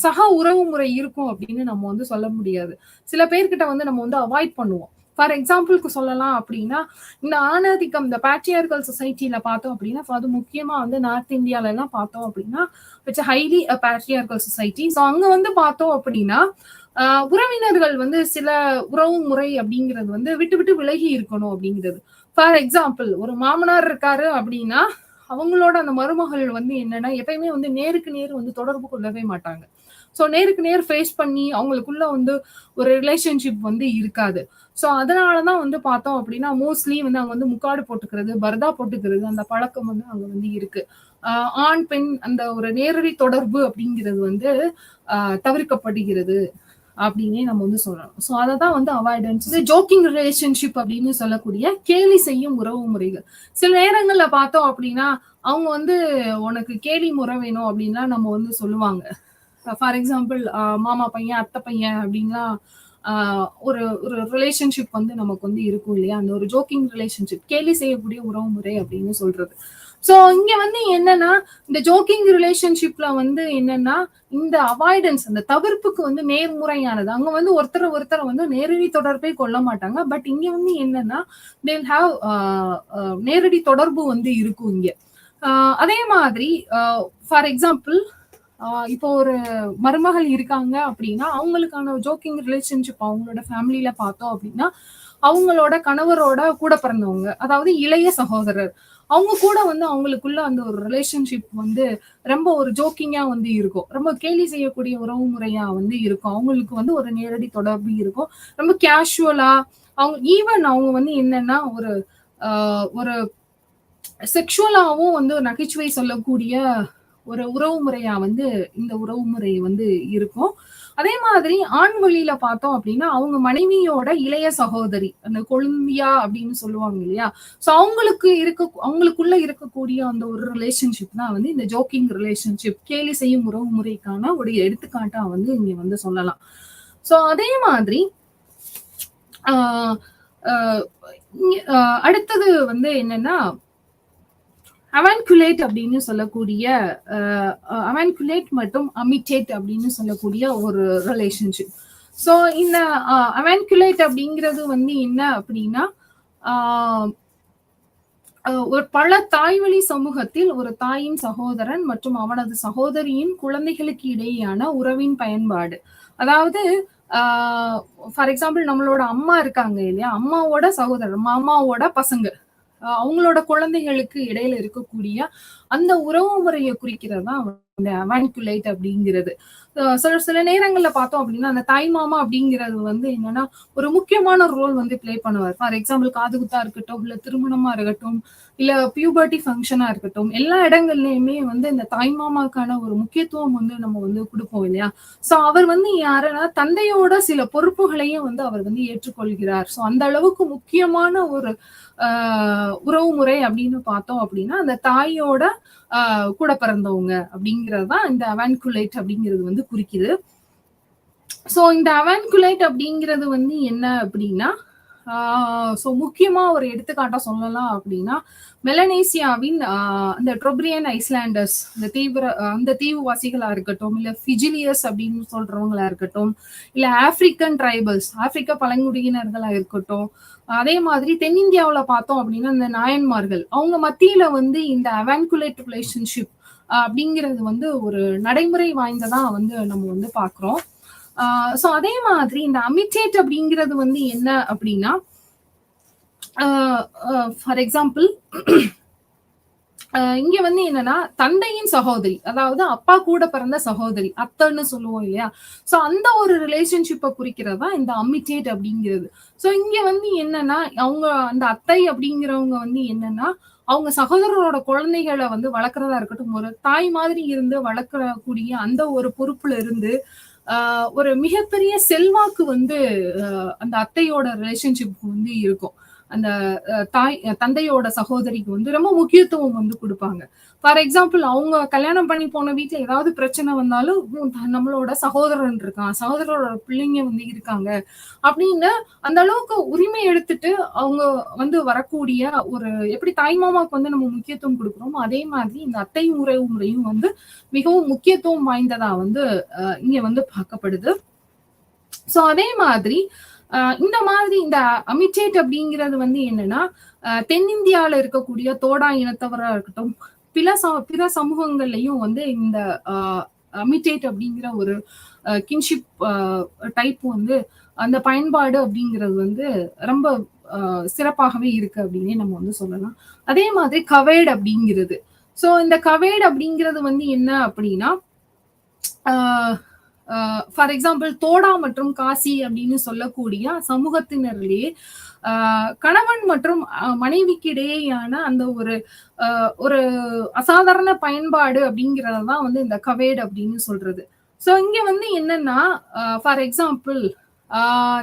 சக உறவு முறை இருக்கும் அப்படின்னு நம்ம வந்து சொல்ல முடியாது. சில பேர்கிட்ட வந்து நம்ம வந்து அவாய்ட் பண்ணுவோம். ஃபார் எக்ஸாம்பிளுக்கு சொல்லலாம் அப்படின்னா இந்த ஆணாதிக்கம், இந்த பேட்ரியார்கல் சொசைட்டில பார்த்தோம் அப்படின்னா அது முக்கியமா வந்து நார்த் இந்தியால எல்லாம் பார்த்தோம் அப்படின்னா it's highly patriarchal society. So அங்க வந்து பார்த்தோம் அப்படின்னா உறவினர்கள் வந்து சில உறவு முறை அப்படிங்கிறது வந்து விட்டு விட்டு விலகி இருக்கணும் அப்படிங்கிறது. ஃபார் எக்ஸாம்பிள் ஒரு மாமனார் இருக்காரு அப்படின்னா அவங்களோட அந்த மருமகள் வந்து என்னன்னா எப்பயுமே வந்து நேருக்கு நேர் வந்து தொடர்பு கொள்ளவே மாட்டாங்க. ஸோ நேருக்கு நேர் ஃபேஸ் பண்ணி அவங்களுக்குள்ள வந்து ஒரு ரிலேஷன்ஷிப் வந்து இருக்காது. ஸோ அதனாலதான் வந்து பார்த்தோம் அப்படின்னா மோஸ்ட்லி வந்து அங்க வந்து முக்காடு போட்டுக்கிறது, பர்தா போட்டுக்கிறது அந்த பழக்கம் வந்து அங்க வந்து இருக்கு. ஆண் பெண் அந்த ஒரு நேரடி தொடர்பு அப்படிங்கிறது வந்து தவிர்க்கப்படுகிறது அப்படின்னே நம்ம வந்து சொல்லலாம். சோ அததான் வந்து அவாய்டன்ஸ். ஜோக்கிங் ரிலேஷன்ஷிப் அப்படின்னு சொல்லக்கூடிய கேலி செய்யும் உறவு முறைகள். சில நேரங்கள்ல பார்த்தோம் அப்படின்னா அவங்க வந்து உனக்கு கேலி முறை வேணும் அப்படின்லாம் நம்ம வந்து சொல்லுவாங்க. ஃபார் எக்ஸாம்பிள் மாமா பையன், அத்தை பையன் அப்படின்லாம் ஒரு ஒரு ரிலேஷன்ஷிப் வந்து நமக்கு வந்து இருக்கும் இல்லையா? அந்த ஒரு ஜோக்கிங் ரிலேஷன்ஷிப் கேலி செய்யக்கூடிய உறவு முறை அப்படின்னு சொல்றது. சோ இங்க வந்து என்னன்னா, இந்த ஜோக்கிங் ரிலேஷன்ஷிப்ல வந்து என்னன்னா, இந்த அவாய்டன்ஸ் அந்த தவிர்ப்புக்கு வந்து நேர்முறையானது. அங்க வந்து ஒருத்தர வந்து நேரடி தொடர்பே கொள்ள மாட்டாங்க. பட் இங்க வந்து என்னன்னா, தே வில் ஹேவ் நேரடி தொடர்பு வந்து இருக்கும் இங்க. அதே மாதிரி ஃபார் எக்ஸாம்பிள் இப்போ ஒரு மருமகள் இருக்காங்க அப்படின்னா அவங்களுக்கான ஜோக்கிங் ரிலேஷன்ஷிப் அவங்களோட ஃபேமிலியில பார்த்தோம் அப்படின்னா அவங்களோட கணவரோட கூட பிறந்தவங்க, அதாவது இளைய சகோதரர், அவங்க கூட வந்து அவங்களுக்குள்ள அந்த ஒரு ரிலேஷன்ஷிப் வந்து ரொம்ப ஒரு ஜோக்கிங்கா வந்து இருக்கும். ரொம்ப கேலி செய்யக்கூடிய உறவு முறையா வந்து இருக்கும். அவங்களுக்கு வந்து ஒரு நேரடி தொடர்பு இருக்கும். ரொம்ப கேஷுவலா அவங்க ஈவன் அவங்க வந்து என்னன்னா ஒரு செக்ஷுவலாவும் வந்து நகைச்சுவை சொல்லக்கூடிய ஒரு உறவு முறையா வந்து இந்த உறவு முறை வந்து இருக்கும். அதே மாதிரி ஆண் வழியில பார்த்தோம் அப்படின்னா அவங்க மனைவியோட இளைய சகோதரி, அந்த கொழுந்தியா அப்படின்னு சொல்லுவாங்க இல்லையா? சோ அவங்களுக்குள்ள இருக்கக்கூடிய அந்த ஒரு ரிலேஷன்ஷிப் தான் வந்து இந்த ஜோக்கிங் ரிலேஷன்ஷிப், கேலி செய்யும் உறவு முறைக்கான ஒரு எடுத்துக்காட்டா வந்து இங்க வந்து சொல்லலாம். சோ அதே மாதிரி ஆஹ் அடுத்தது வந்து என்னன்னா அவன்குலேட் அப்படின்னு சொல்லக்கூடிய அவன்குலேட் மற்றும் அமிட்டேட் அப்படின்னு சொல்லக்கூடிய ஒரு ரிலேஷன்ஷிப். ஸோ இந்த அவன்குலேட் அப்படிங்கிறது வந்து என்ன அப்படின்னா ஒரு பல தாய்வழி சமூகத்தில் ஒரு தாயின் சகோதரன் மற்றும் அவனது சகோதரியின் குழந்தைகளுக்கு இடையேயான உறவின் பயன்பாடு. அதாவது ஃபார் எக்ஸாம்பிள் நம்மளோட அம்மா இருக்காங்க இல்லையா, அம்மாவோட சகோதரர், மாமாவோட பசங்க, அவங்களோட குழந்தைகளுக்கு இடையில இருக்கக்கூடிய அந்த உறவு முறையை குறிக்கிறது தான் அந்த அவன்குலேட் அப்படிங்கிறது. சில நேரங்கள்ல பார்த்தோம் அப்படின்னா அந்த தாய் மாமா அப்படிங்கிறது வந்து என்னன்னா ஒரு முக்கியமான ரோல் வந்து பிளே பண்ணுவார். ஃபார் எக்ஸாம்பிள் காதுகுத்தா இருக்கட்டும், இல்ல திருமணமா இருக்கட்டும், இல்ல பியூபர்ட்டி ஃபங்க்ஷனா இருக்கட்டும், எல்லா இடங்கள்லயுமே வந்து இந்த தாய் மாமாக்கான ஒரு முக்கியத்துவம் வந்து நம்ம வந்து கொடுப்போம் இல்லையா? சோ அவர் வந்து யாருன்னா தந்தையோட சில பொறுப்புகளையும் வந்து அவர் வந்து ஏற்றுக்கொள்கிறார். சோ அந்த அளவுக்கு முக்கியமான ஒரு உறவு முறை அப்படின்னு பார்த்தோம் அப்படின்னா அந்த தாயோட கூட பிறந்தவங்க அப்படிங்கிறது தான் இந்த அவன்குலேட் அப்படிங்கிறது வந்து குறிக்குது. சோ இந்த அவன்குலேட் அப்படிங்கிறது வந்து என்ன அப்படின்னா சோ முக்கியமா ஒரு எடுத்துக்காட்டா சொல்லலாம் அப்படின்னா மெலனேசியாவின் அந்த ட்ரொப்ரியன் ஐஸ்லாண்டர்ஸ், அந்த தீவுவாசிகளா இருக்கட்டும், இல்ல ஃபிஜிலியஸ் அப்படின்னு சொல்றவங்களா இருக்கட்டும், இல்ல ஆப்பிரிக்கன் ட்ரைபல்ஸ், ஆப்பிரிக்க பழங்குடியினர்களா இருக்கட்டும், அதே மாதிரி தென்னிந்தியாவுல பார்த்தோம் அப்படின்னா இந்த நாயன்மார்கள், அவங்க மத்தியில வந்து இந்த அவன்குலேட் ரிலேஷன்ஷிப் அப்படிங்கிறது வந்து ஒரு நடைமுறை வாய்ந்ததா வந்து நம்ம வந்து பாக்குறோம். சோ அதே மாதிரி இந்த அமிட்டேட் அப்படிங்கிறது வந்து என்ன அப்படின்னா ஃபார் எக்ஸாம்பிள் இங்க வந்து என்னன்னா தந்தையின் சகோதரி, அதாவது அப்பா கூட பிறந்த சகோதரி, அத்தைன்னு சொல்லுவோம் இல்லையா? சோ அந்த ஒரு ரிலேஷன்ஷிப்பை குறிக்கிறதா இந்த அமிட்டேட் அப்படிங்கிறது. சோ இங்க வந்து என்னன்னா அவங்க அந்த அத்தை அப்படிங்கிறவங்க வந்து என்னன்னா அவங்க சகோதரரோட குழந்தைகளை வந்து வளர்க்கறதா இருக்கட்டும், ஒரு தாய் மாதிரி இருந்து வளர்க்கக்கூடிய அந்த ஒரு பொறுப்புல இருந்து ஒரு மிகப்பெரிய செல்வாக்கு வந்து அந்த அத்தையோட ரிலேஷன்ஷிப் வந்து இருக்கும். அந்த தந்தையோட சகோதரிக்கு வந்து ரொம்ப முக்கியத்துவம் வந்து கொடுப்பாங்க. ஃபார் எக்ஸாம்பிள் அவங்க கல்யாணம் பண்ணி போன வீட்டுல ஏதாவது பிரச்சனை வந்தாலும் நம்மளோட சகோதரன் இருக்கான், சகோதரரோட பிள்ளைங்க வந்து இருக்காங்க அப்படின்னு அந்த அளவுக்கு உரிமை எடுத்துட்டு அவங்க வந்து வரக்கூடிய ஒரு எப்படி தாய் மாமாவுக்கு வந்து நம்ம முக்கியத்துவம் கொடுக்குறோமோ அதே மாதிரி இந்த அத்தை உறவு முறையும் வந்து மிகவும் முக்கியத்துவம் வாய்ந்ததா வந்து இங்க வந்து பார்க்கப்படுது. சோ அதே மாதிரி இந்த மாதிரி இந்த அமிட்டேட் அப்படிங்கிறது வந்து என்னன்னா தென்னிந்தியால இருக்கக்கூடிய தோடா இனத்தவரா இருக்கட்டும், பிற சமூகங்கள்லயும் வந்து இந்த அமிட்டேட் அப்படிங்கிற ஒரு கின்ஷிப் டைப் வந்து அந்த பயன்பாடு அப்படிங்கிறது வந்து ரொம்ப சிறப்பாகவே இருக்கு அப்படின்னே நம்ம வந்து சொல்லலாம். அதே மாதிரி கவேட் அப்படிங்கிறது. சோ இந்த கவேட் அப்படிங்கிறது வந்து என்ன அப்படின்னா ஃபார் எக்ஸாம்பிள் தோடா மற்றும் காசி அப்படின்னு சொல்லக்கூடிய சமூகத்தினரிலேயே கணவன் மற்றும் மனைவிக்கு இடையேயான அந்த ஒரு அசாதாரண பயன்பாடு அப்படிங்கறதான் வந்து இந்த கவேட் அப்படின்னு சொல்றது. சோ இங்க வந்து என்னன்னா, ஃபார் எக்ஸாம்பிள்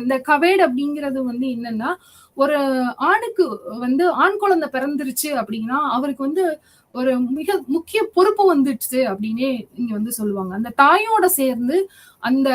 இந்த கவேட் அப்படிங்கிறது வந்து என்னன்னா, ஒரு ஆணுக்கு வந்து ஆண் குழந்தை பிறந்துருச்சு அப்படின்னா, அவருக்கு வந்து ஒரு மிக முக்கிய பொறுப்பு வந்துடுச்சு அப்படின்னே இங்க வந்து சொல்லுவாங்க. அந்த தாயோட சேர்ந்து அந்த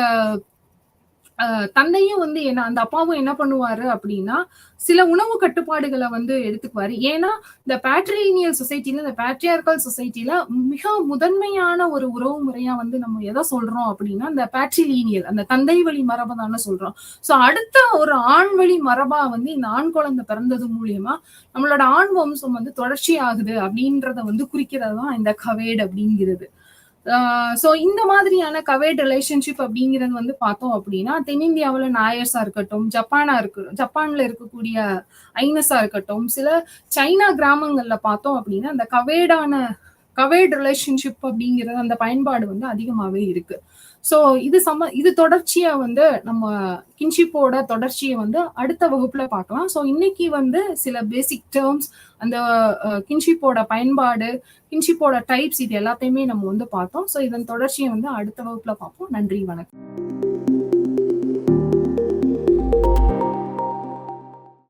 தந்தையும் வந்து என்ன அந்த அப்பாவும் என்ன பண்ணுவாரு அப்படின்னா, சில உணவு கட்டுப்பாடுகள வந்து எடுத்துக்குவாரு. ஏன்னா, இந்த பேட்ரிலினியல் சொசைட்டில, இந்த பேட்ரியார்கல் சொசைட்டில மிக முதன்மையான ஒரு உறவு முறையா வந்து நம்ம எத சொல்றோம் அப்படின்னா, இந்த பேட்ரிலினியல் அந்த தந்தை வழி மரப தான சொல்றோம். ஸோ அடுத்த ஒரு ஆண் வழி மரபா வந்து இந்த ஆண் குழந்தை பிறந்தது மூலியமா, நம்மளோட ஆண் வம்சம் வந்து தொடர்ச்சி ஆகுது அப்படின்றத வந்து குறிக்கிறது தான் இந்த கவேட் அப்படிங்கிறது. சோ இந்த மாதிரியான கவேட் ரிலேஷன்ஷிப் அப்படிங்கிறது வந்து பார்த்தோம் அப்படின்னா, தென்னிந்தியாவுல நாயர்ஸா இருக்கட்டும், ஜப்பான்ல இருக்கக்கூடிய ஐனஸா இருக்கட்டும், சில சைனா கிராமங்கள்ல பார்த்தோம் அப்படின்னா, அந்த கவேட் ரிலேஷன்ஷிப் அப்படிங்கிற அந்த பயன்பாடு வந்து அதிகமாவே இருக்கு. சோ இது தொடர்ச்சியா வந்து நம்ம கின்ஷிப்போட தொடர்ச்சிய வந்து அடுத்த வகுப்புல பார்க்கலாம். சோ இன்னைக்கு வந்து சில பேசிக் டெர்ம்ஸ், அந்த கின்ஷிப்போட பயன்பாடு, கின்ஷிப்போட டைப்ஸ் இது எல்லாத்தையுமே நம்ம வந்து பார்த்தோம். சோ இதன் தொடர்ச்சிய வந்து அடுத்த வகுப்புல பார்ப்போம். நன்றி, வணக்கம்.